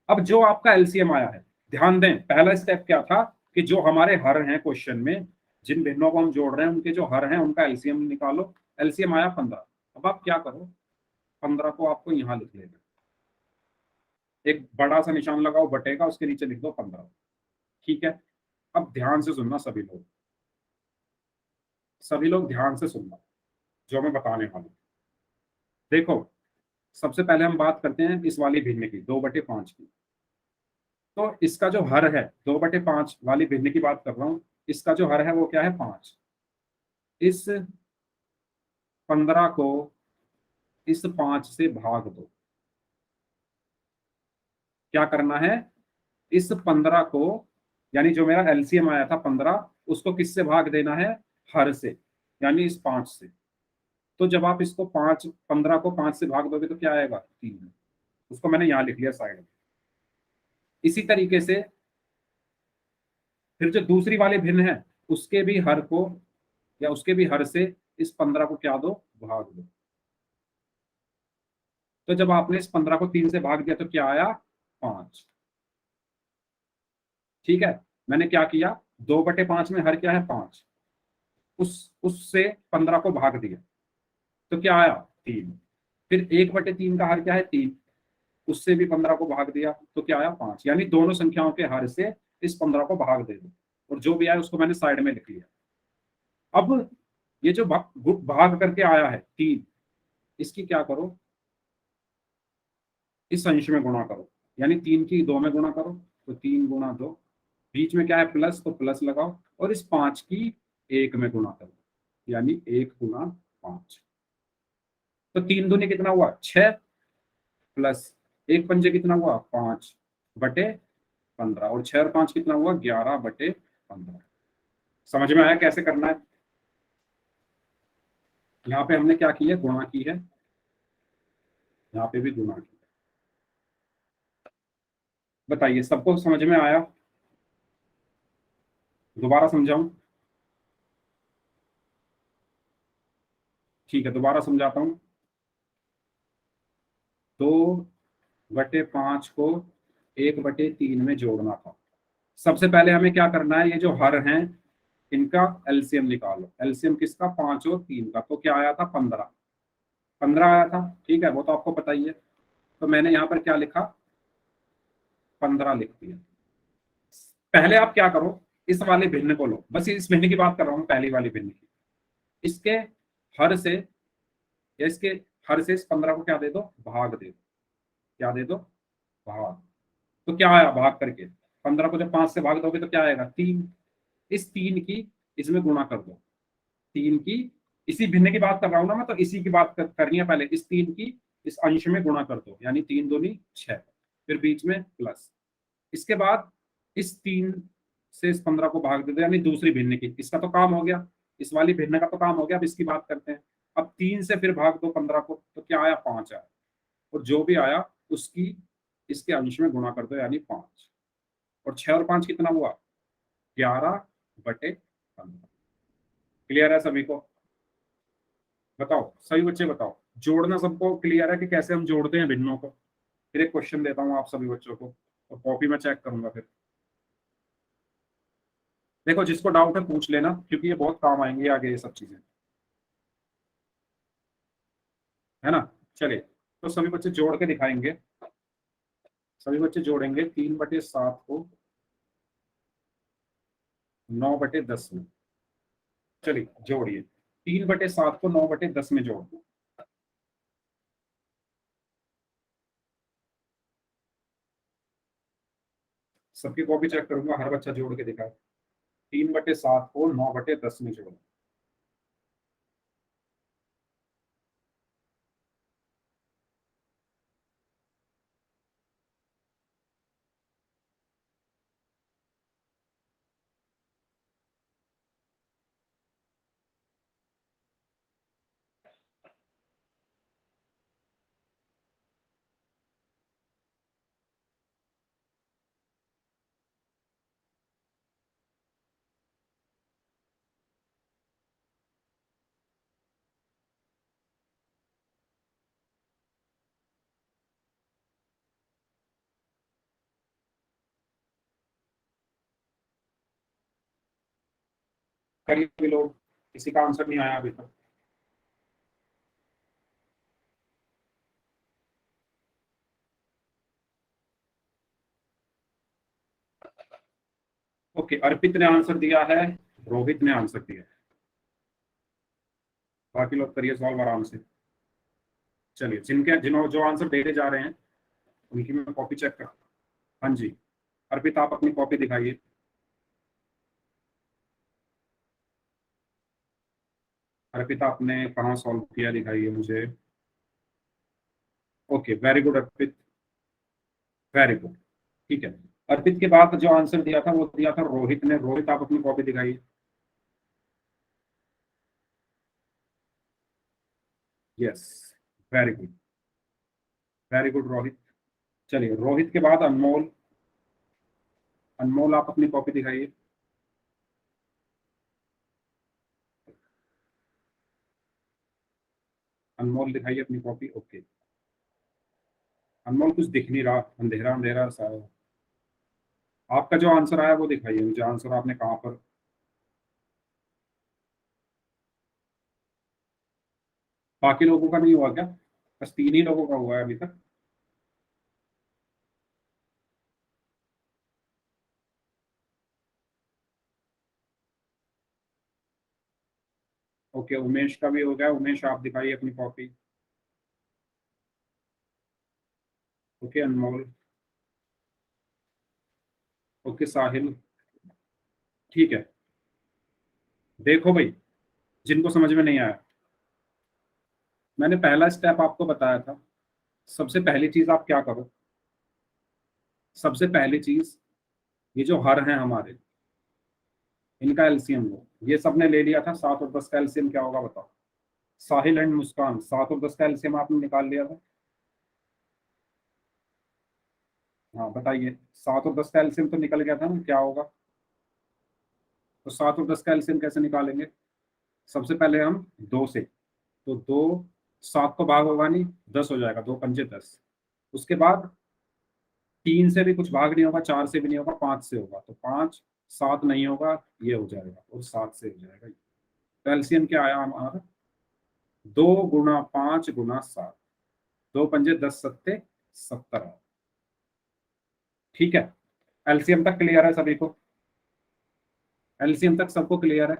अब जो आपका एलसीएम आया है, ध्यान दें पहला स्टेप क्या था कि जो हमारे हर हैं क्वेश्चन में, जिन भिन्नों को हम जोड़ रहे हैं उनके जो हर हैं उनका एलसीएम निकालो। एलसीएम आया 15। अब आप क्या करो, 15 को आपको यहाँ लिख लेना, एक बड़ा सा निशान लगाओ बटे का, उसके नीचे लिख दो 15। ठीक है। अब ध्यान से सुनना सभी लोग, सभी लोग ध्यान से सुनना जो मैं बताने वाला हूं। देखो, सबसे पहले हम बात करते हैं इस वाली भिन्न की, 2/5 की। तो इसका जो हर है, 2/5 वाली भिन्न की बात कर रहा हूं, इसका जो हर है वो क्या है, 5। इस 15 को इस 5 से भाग दो। क्या करना है, इस 15 को, यानी जो मेरा एलसीएम आया था 15, उसको किससे भाग देना है, हर से, यानी इस 5 से। तो जब आप इसको 15 को 5 से भाग दोगे तो क्या आएगा, 3। उसको मैंने यहाँ लिख लिया साइड में। इसी तरीके से फिर जो दूसरी वाले भिन्न है, उसके भी हर को, या उसके भी हर से इस 15 को क्या दो, भाग दो। तो जब आपने इस 15 को 3 से भाग दिया तो क्या आया, 5। ठीक है। मैंने क्या किया, 2/5 में हर क्या है, 5। उससे 15 को भाग दिया तो क्या आया, 3। फिर 1/3 का हर क्या है, 3। उससे भी 15 को भाग दिया तो क्या आया, 5। यानी दोनों संख्याओं के हर से इस 15 को भाग दे दो, और जो भी आया उसको मैंने साइड में लिख लिया। अब ये जो भाग करके आया है 3, इसकी क्या करो, इस अंश में गुणा करो, यानी 3 की 2 में गुणा करो, तो 3 × 2। बीच में क्या है, प्लस, तो प्लस लगाओ, और इस 5 की 1 में गुणा करो, यानी 1 × 5। तो 3 दूनी कितना हुआ, 6, प्लस 1 पंजे कितना हुआ, 5/15, और 6 और 5 कितना हुआ, 11/15। समझ में आया कैसे करना है। यहाँ पे हमने क्या की है, गुणा की है, यहाँ पे भी गुणा की। बताइए सबको समझ में आया, दोबारा समझाऊं, ठीक है दोबारा समझाता हूँ। 2/5 को 1/3 में जोड़ना था। सबसे पहले हमें क्या करना है, ये जो हर हैं इनका एलसीएम निकालो। एलसीएम किसका, 5 और 3 का, तो क्या आया था, 15। 15 आया था, ठीक है, वो तो आपको पता ही है। तो मैंने यहाँ पर क्या लिखा, 15 लिख दिया। पहले आप क्या करो, इस वाले भिन्न को लो, बस इस भिन्न की बात कर रहा हूँ, पहली वाली भिन्न की। इसके हर से, या इसके हर से इस 15 को क्या दे दो, भाग दे दो। क्या दे दो, भाग। तो क्या आया, भाग करके 15 को जब 5 से भाग दोगे तो क्या आएगा, 3। इस 3 की इसमें गुणा कर दो, 3 की, इसी भिन्न की बात कर रहा हूं ना मैं, तो इसी की बात करनी है पहले। इस 3 की इस अंश में गुणा कर दो, यानी 3 दूनी 6, फिर बीच में प्लस। इसके बाद इस 3 से इस 15 को भाग दे दो, यानी दूसरी भिन्न की। इसका तो काम हो गया, इस वाली भिन्न का तो काम हो गया, अब इसकी बात करते हैं। अब 3 से फिर भाग दो 15 को, तो क्या आया, 5 आया, और जो भी आया उसकी इसके अंश में गुणा कर दो, यानी 5। और 6 और 5 कितना हुआ, 11/15। क्लियर है सभी को, बताओ सभी बच्चे बताओ, जोड़ना सबको क्लियर है कि कैसे हम जोड़ते हैं भिन्नों को। फिर एक क्वेश्चन देता हूँ आप सभी बच्चों को, और कॉपी में चेक करूंगा फिर। देखो जिसको डाउट है पूछ लेना, क्योंकि ये बहुत काम आएंगे आगे ये सब चीजें, है ना। चलिए, तो सभी बच्चे जोड़ के दिखाएंगे। सभी बच्चे जोड़ेंगे 3/7 को 9/10 में। चलिए जोड़िए, 3/7 को 9/10 में जोड़ दो। सबकी कॉपी चेक करूंगा, हर बच्चा जोड़ के दिखाए। 3/7 को 9/10 में जोड़ो। करिए भी लोग, किसी का आंसर नहीं आया अभी तक। ओके, अर्पित ने आंसर दिया है, रोहित ने आंसर दिया है, बाकी लोग करिए सॉल्व आराम से। चलिए, जो आंसर देने जा रहे हैं उनकी मैं कॉपी चेक कर। हाँ जी, अर्पित आप अपनी कॉपी दिखाइए। अर्पित आपने कहाँ सॉल्व किया, दिखाइए मुझे। ओके, वेरी गुड अर्पित, वेरी गुड। ठीक है, अर्पित के बाद जो आंसर दिया था वो दिया था रोहित ने। रोहित आप अपनी कॉपी दिखाइए। Yes, very good, very good Rohit. चलिए, रोहित के बाद अनमोल। अनमोल आप अपनी कॉपी दिखाइए। अनमोल दिखाइए अपनी कॉपी। ओके, अनमोल कुछ दिख नहीं रहा, अंधेरा अंधेरा सा है। आपका जो आंसर आया वो दिखाइए मुझे, आंसर आपने कहाँ पर। बाकी लोगों का नहीं हुआ क्या? बस 3 ही लोगों का हुआ है अभी तक। ओके, उमेश का भी हो गया। उमेश आप दिखाइए अपनी कॉपी। ओके, अनमोल। ओके, साहिल। ठीक है, देखो भाई, जिनको समझ में नहीं आया, मैंने पहला स्टेप आपको बताया था। सबसे पहली चीज आप क्या करो, सबसे पहली चीज, ये जो हर हैं हमारे, इनका एलसीएम लो। ये सबने ले लिया था, 7 और 10 का एलसीएम क्या होगा बताओ। साहिल एंड मुस्कान, 7 और 10 का एलसीएम आपने निकाल लिया था। हाँ बताइए, 7 और 10 का एलसीएम तो निकल गया था ना, क्या होगा? तो 7 और 10 का एलसीएम कैसे निकालेंगे? सबसे पहले हम 2 से, तो 2, 7 को भाग होगा नहीं, 10 हो जाएगा, 2 पंजे 10। उसके बाद 3 से भी कुछ भाग नहीं होगा, 4 से भी नहीं होगा, 5 से होगा, तो 5, 7 नहीं होगा, ये हो जाएगा, और 7 से हो जाएगा। तो एलसीएम क्या आया हमारा? 2 गुना 5 गुना 7, 2 पंजे 10 सत्ते 70। ठीक है, एलसीएम तक क्लियर है सभी को? एलसीएम तक सबको क्लियर है?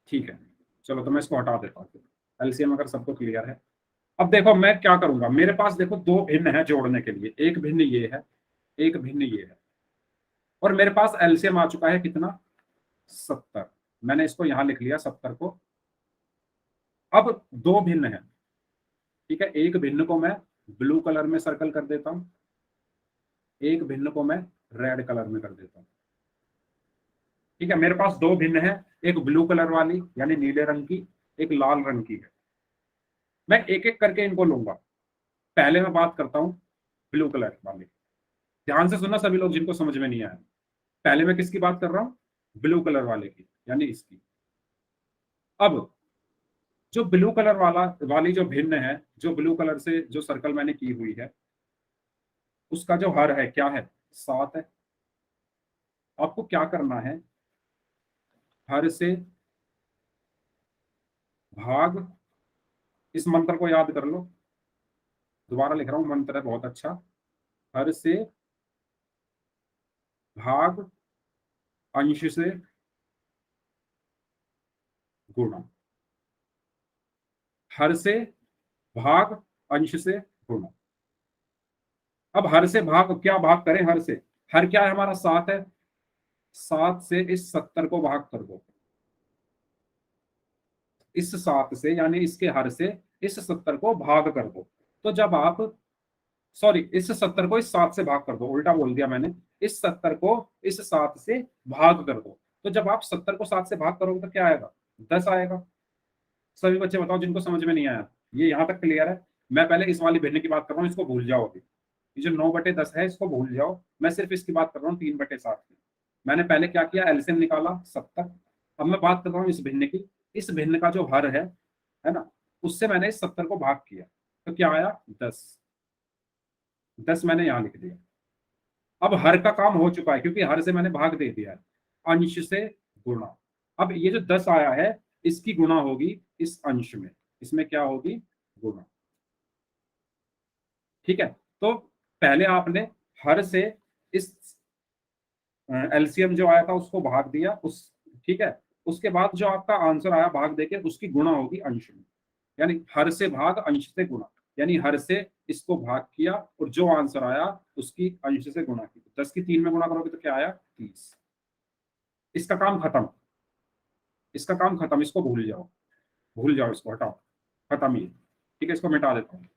ठीक है, चलो तो मैं इसको हटा देता हूँ। एलसीएम अगर सबको क्लियर है, अब देखो मैं क्या करूंगा। मेरे पास देखो 2 भिन्न है जोड़ने के लिए, एक भिन्न ये है, एक भिन्न ये है, और मेरे पास एलसीएम आ चुका है कितना? 70। मैंने इसको यहां लिख लिया 70 को। अब 2 भिन्न है, ठीक है, एक भिन्न को मैं ब्लू कलर में सर्कल कर देता हूं, एक भिन्न को मैं रेड कलर में कर देता हूं। ठीक है, मेरे पास 2 भिन्न है, एक ब्लू कलर वाली यानी नीले रंग की, एक लाल रंग की है। मैं एक एक करके इनको लूंगा। पहले मैं बात करता हूँ ब्लू कलर वाली। ध्यान से सुनना सभी लोग जिनको समझ में नहीं आया। पहले मैं किसकी बात कर रहा हूँ? ब्लू कलर वाले की, यानी इसकी। अब जो ब्लू कलर वाली जो भिन्न है, जो ब्लू कलर से जो सर्कल मैंने की हुई है, उसका जो हर है क्या है? 7 है। आपको क्या करना है? हर से भाग, इस मंत्र को याद कर लो। दोबारा लिख रहा हूं, मंत्र है बहुत अच्छा। हर से भाग अंश से गुणा। हर से भाग अंश से गुणा। अब हर से भाग, क्या भाग करें हर से? हर क्या है हमारा? 7 है। 7 से इस 70 को भाग कर दो, इस 7 से यानी इसके हर से इस 70 को भाग कर दो। तो जब आप, सॉरी, इस 70 को इस 7 से भाग कर दो, उल्टा बोल दिया मैंने। इस 70 को इस 7 से भाग कर दो। तो जब आप 70 को 7 से भाग करोगे तो क्या आएगा? 10 आएगा। सभी बच्चे बताओ जिनको समझ में नहीं आया, ये यहां तक क्लियर है? मैं पहले इस वाली भिन्न की बात कर रहा हूँ, इसको भूल जाओ अभी। ये जो 9/10 है इसको भूल जाओ, मैं सिर्फ इसकी बात कर रहा हूँ 3/7 की। मैंने पहले क्या किया? एलसीएम निकाला 70। अब मैं बात कर रहा हूँ इस भिन्न की। इस भिन्न का जो हर है ना, उससे मैंने इस 70 को भाग किया, तो क्या आया? 10। 10 मैंने यहां लिख दिया। अब हर का काम हो चुका है क्योंकि हर से मैंने भाग दे दिया है। अंश से गुणा। अब ये जो 10 आया है इसकी गुणा होगी इस अंश में, इसमें क्या होगी, गुणा। ठीक है, तो पहले आपने हर से इस एलसीएम जो आया था उसको भाग दिया उस, ठीक है, उसके बाद जो आपका आंसर आया भाग देके उसकी गुणा होगी अंश में, यानी हर से भाग अंश से गुणा, यानी हर से इसको भाग किया और जो आंसर आया उसकी अंश से गुणा की। 10 की 3 में गुणा करोगे तो क्या आया, 30। इसका काम खत्म, इसका काम खत्म, इसको भूल जाओ, भूल जाओ, इसको हटाओ, खत्म ही। ठीक है, इसको मिटा देता हूँ,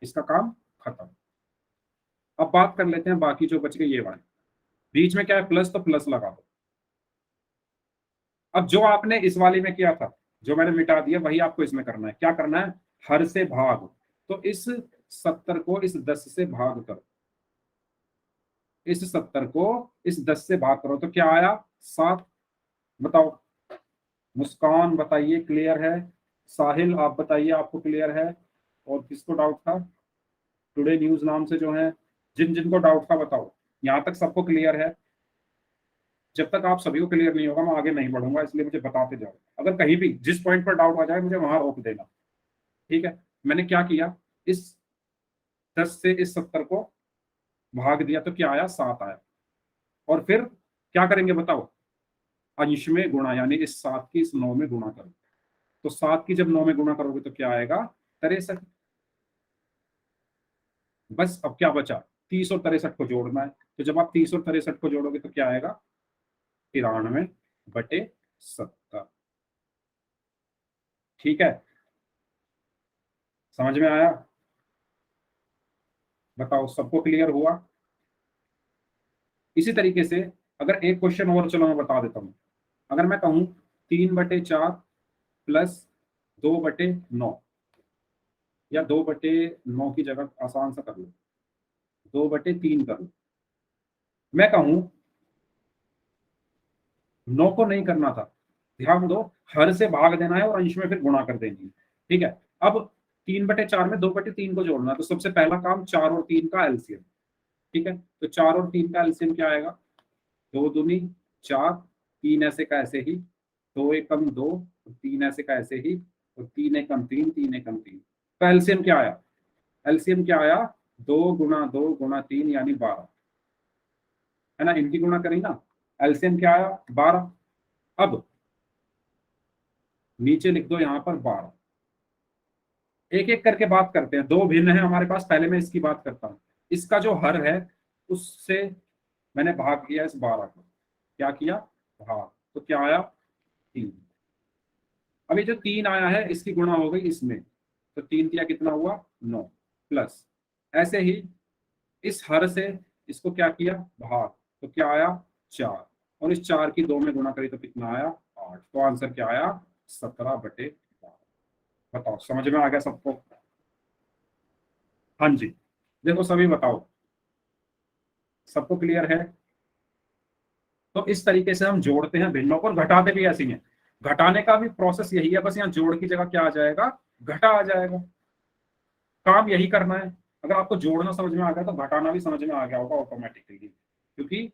इसका काम खत्म। अब बात कर लेते हैं बाकी जो बच गए ये वाले, बीच में क्या है प्लस, तो प्लस लगा दो। अब जो आपने इस वाली में किया था, जो मैंने मिटा दिया, वही आपको इसमें करना है। क्या करना है, हर से भाग, तो इस 70 को इस 10 से भाग करो, इस 70 को इस 10 से भाग करो तो क्या आया, 7। बताओ, मुस्कान बताइए क्लियर है, साहिल आप बताइए आपको क्लियर है, और किसको डाउट था, टुडे न्यूज नाम से जो है, जिन जिनको डाउट था बताओ। यहां तक सबको क्लियर है? जब तक आप सभी को क्लियर नहीं होगा मैं आगे नहीं बढ़ूंगा, इसलिए मुझे बताते जाओ। अगर कहीं भी जिस पॉइंट पर डाउट आ जाए मुझे वहां रोक देना। ठीक है, मैंने क्या किया, इस 10 से इस 70 को भाग दिया तो क्या आया, 7 आया। और फिर क्या करेंगे बताओ, अंश में गुणा, यानी इस 7 की इस 9 में गुणा करो। तो 7 की जब 9 में गुणा करोगे तो क्या आएगा, 63। बस अब क्या बचा, 30 और 63 को जोड़ना है। तो जब आप 30 और 63 को जोड़ोगे तो क्या आएगा, 93/70। ठीक है, समझ में आया? बताओ सबको क्लियर हुआ? इसी तरीके से अगर एक क्वेश्चन और, चलो मैं बता देता हूं। अगर मैं कहूं 3/4 प्लस 2/9, या 2/9 की जगह आसान सा कर लो, 2/3 कर लो। मैं कहूं 9 को नहीं करना था, ध्यान दो, हर से भाग देना है और अंश में फिर गुणा कर देनी है। ठीक है, अब 3/4 में 2/3 को जोड़ना है, तो सबसे पहला काम 4 और 3 का एलसीएम। ठीक है, तो 4 और 3 का एलसीएम क्या आएगा, 2 दूनी 4, 3 ऐसे का ऐसे ही, 2 एकम 2, 3 ऐसे का ऐसे ही, और 3 एकम 3, 3 एकम 3। तो एलसीएम क्या आया, एलसीएम क्या आया, 2 गुणा 2 गुणा 3 यानी 12, है ना, इनकी गुणा करी ना, एलसीएम क्या आया, 12। अब नीचे लिख दो यहां पर 12। एक एक करके बात करते हैं, दो भिन्न है हमारे पास, पहले मैं इसकी बात करता हूं। इसका जो हर है उससे मैंने भाग किया इस 12 को, क्या किया, भाग, तो क्या आया, 3। अभी जो 3 आया है इसकी गुणा हो गई इसमें, तो 3 दिया कितना हुआ, 9, प्लस ऐसे ही इस हर से इसको क्या किया, भाग, तो क्या आया, 4, और इस 4 की 2 में गुणा करी तो कितना आया, 8। तो आंसर क्या आया, 17/12। बताओ समझ में आ गया सबको? हाँ जी, देखो सभी बताओ, सबको क्लियर है? तो इस तरीके से हम जोड़ते हैं भिन्नों को, और घटाते भी ऐसे ही हैं। घटाने का भी प्रोसेस यही है, बस यहाँ जोड़ की जगह क्या आ जाएगा, घटा आ जाएगा। काम यही करना है। अगर आपको जोड़ना समझ में आ गया तो घटाना भी समझ में आ गया होगा ऑटोमेटिकली, क्योंकि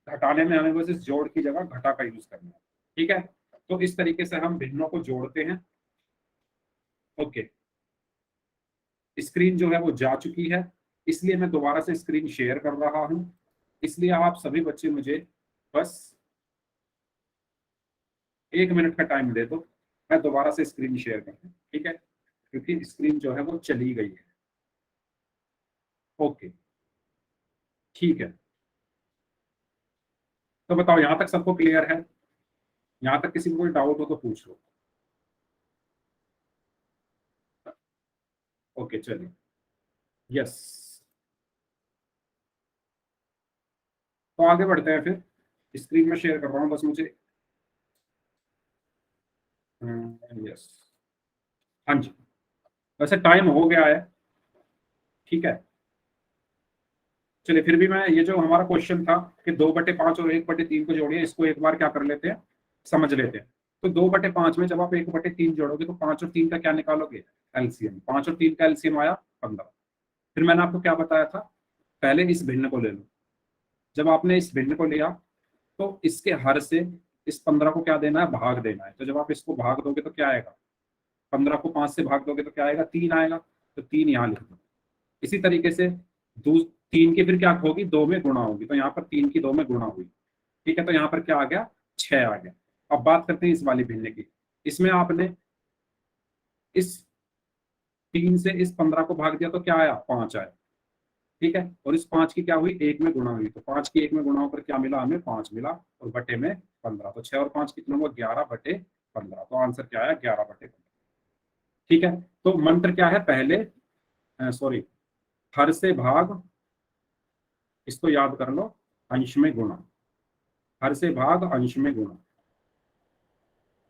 घटाने में हमें बस इस जोड़ की जगह घटा का यूज करना है। ठीक है, तो इस तरीके से हम भिन्नों को जोड़ते हैं। ओके, स्क्रीन जो है वो जा चुकी है, इसलिए मैं दोबारा से स्क्रीन शेयर कर रहा हूं। इसलिए आप सभी बच्चे मुझे बस 1 मिनट का टाइम दे दो, मैं दोबारा से स्क्रीन शेयर कर दूं। ठीक है, क्योंकि स्क्रीन जो है वो चली गई है। ओके, ठीक है, तो बताओ यहां तक सबको क्लियर है? यहां तक किसी को कोई डाउट हो तो पूछ लो। ओके चलिए, यस, तो आगे बढ़ते हैं फिर। स्क्रीन में शेयर कर रहा हूँ, बस मुझे, यस, हाँ जी, वैसे टाइम हो गया है। ठीक है, चलिए फिर भी मैं, ये जो हमारा क्वेश्चन था कि 2/5 और 1/3 को जोड़िए, इसको एक बार क्या कर लेते हैं, समझ लेते हैं। तो 2/5 में जब आप 1/3 जोड़ोगे तो 5 और 3 का क्या निकालोगे, एलसीएम। 5 और 3 का एलसीएम आया 15। फिर मैंने आपको क्या बताया था, पहले इस भिन्न को ले लो। जब आपने इस भिन्न को लिया तो इसके हर से इस 15 को क्या देना है, भाग देना है। तो जब आप इसको भाग दोगे तो क्या आएगा, 15 को 5 से भाग दोगे तो क्या आएगा, 3 आएगा। तो 3 यहाँ लिख दो। इसी तरीके से 3 की फिर क्या होगी, 2 में गुणा होगी। तो यहाँ पर 3 की 2 में गुणा हुई, ठीक है। तो यहाँ पर क्या आ गया, 6 आ गया। अब बात करते हैं इस वाली भिन्ने की। इसमें आपने इस 3 से इस 15 को भाग दिया तो क्या आया, 5 आया, ठीक है। और इस 5 की क्या हुई, 1 में गुणा हुई। तो 5 की 1 में गुणा होकर क्या मिला हमें, 5 मिला। और बटे में 15। तो 6 और 5 कितना हुआ, 11/15। तो आंसर क्या आया, 11/15, ठीक है। तो मंत्र क्या है, पहले सॉरी, हर से भाग, इसको याद कर लो, अंश में गुणा। हर से भाग अंश में गुणा,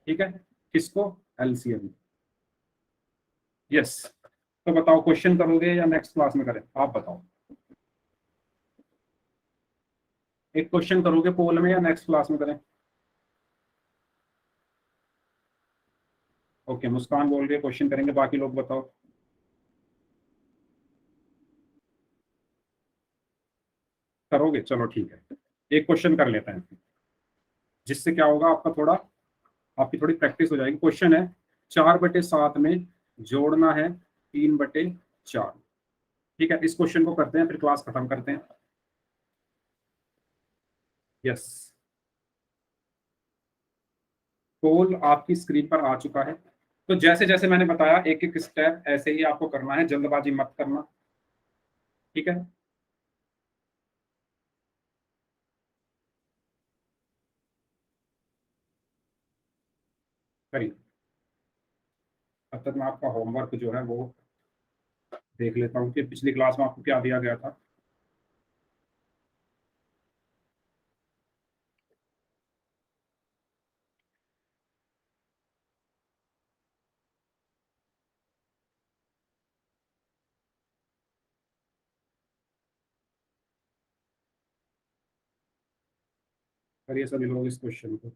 ठीक है। किसको, एलसीएम। यस। तो बताओ क्वेश्चन करोगे या नेक्स्ट क्लास में करें, आप बताओ। एक क्वेश्चन करोगे पोल में या नेक्स्ट क्लास में करें। ओके, मुस्कान बोल रही है क्वेश्चन करेंगे, बाकी लोग बताओ। करोगे, चलो ठीक है। एक क्वेश्चन कर लेते हैं, जिससे क्या होगा, आपका थोड़ा, आपकी थोड़ी प्रैक्टिस हो जाएगी। क्वेश्चन है, 4/7 में जोड़ना है 3/4, ठीक है। इस क्वेश्चन को करते हैं, फिर क्लास खत्म करते हैं। यस, पोल आपकी स्क्रीन पर आ चुका है। तो जैसे जैसे मैंने बताया, एक एक स्टेप ऐसे ही आपको करना है, जल्दबाजी मत करना, ठीक है। करिए। अब तक मैं आपका होमवर्क जो है वो देख लेता हूँ कि पिछली क्लास में आपको क्या दिया गया था। करिए सभी लोग इस क्वेश्चन को।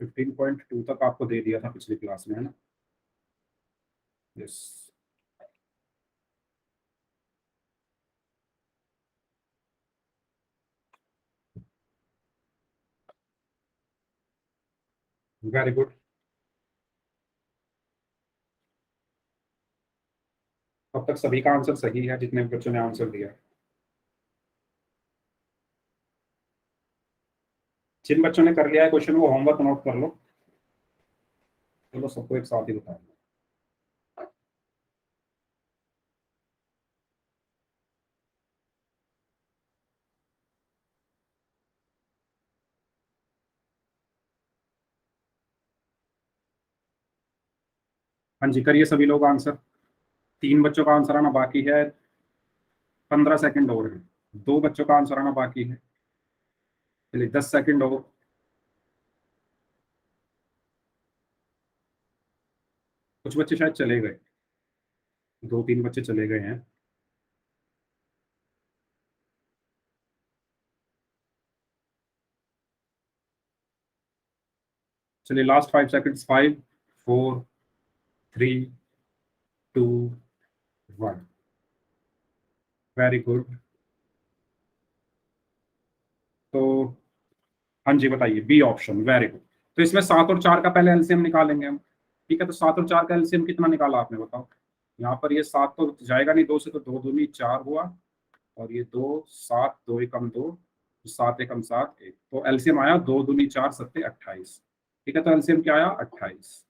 15.2 तक आपको दे दिया था पिछली क्लास में, है ना। Yes, very good. अब तक सभी का आंसर सही है, जितने भी बच्चों ने आंसर दिया। जिन बच्चों ने कर लिया है क्वेश्चन, वो होमवर्क नोट कर लो। चलो सबको एक साथ ही बताओ। हाँ जी, करिए सभी लोग आंसर। 3 बच्चों का आंसर आना बाकी है, 15 सेकंड और है। 2 बच्चों का आंसर आना बाकी है, चलिए 10 सेकंड और। कुछ बच्चे शायद चले गए, 2-3 बच्चे चले गए हैं। चलिए लास्ट 5 सेकंड्स, 5, 4, 3, 2, 1। Very good. तो हाँ जी बताइए, बी ऑप्शन, वेरी गुड। तो इसमें 7 और 4 का पहले एलसीएम निकालेंगे हम, ठीक है। तो 7 और 4 का एलसीएम कितना निकाला आपने, बताओ। यहाँ पर ये 7 तो जाएगा नहीं 2 से, तो 2 दूनी 4 हुआ। और ये 2, 7, 2 एकम 2, 7 एकम 7, 1। तो एलसीएम आया 2 दूनी 4 सत्ते 28, ठीक है। तो एलसीएम क्या आया, 28।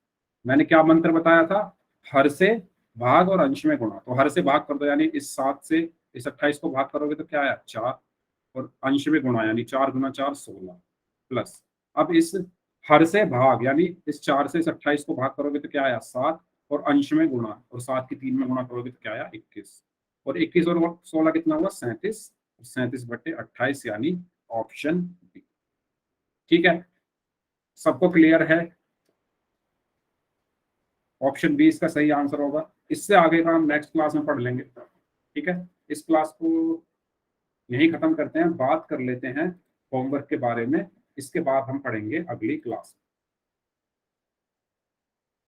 मैंने क्या मंत्र बताया था, हर से भाग और अंश में गुणा। तो हर से भाग कर दो, यानी इस 7 से इस 28 को भाग करोगे तो क्या आया, 4। और अंश में गुणा, यानी 4 गुना 4 16, प्लस। अब इस हर से भाग, यानी इस 4 से इस 28 को भाग करोगे तो क्या आया, 7। और अंश में गुणा, और 7 की 3 में गुणा करोगे तो क्या आया, 21। और 21 और 16 कितना हुआ, 37। 37/28, यानी ऑप्शन बी, ठीक है। सबको क्लियर है, ऑप्शन बी इसका सही आंसर होगा। इससे आगे का हम नेक्स्ट क्लास में पढ़ लेंगे, ठीक है। इस क्लास को यही खत्म करते हैं, बात कर लेते हैं होमवर्क के बारे में। इसके बाद हम पढ़ेंगे अगली क्लास।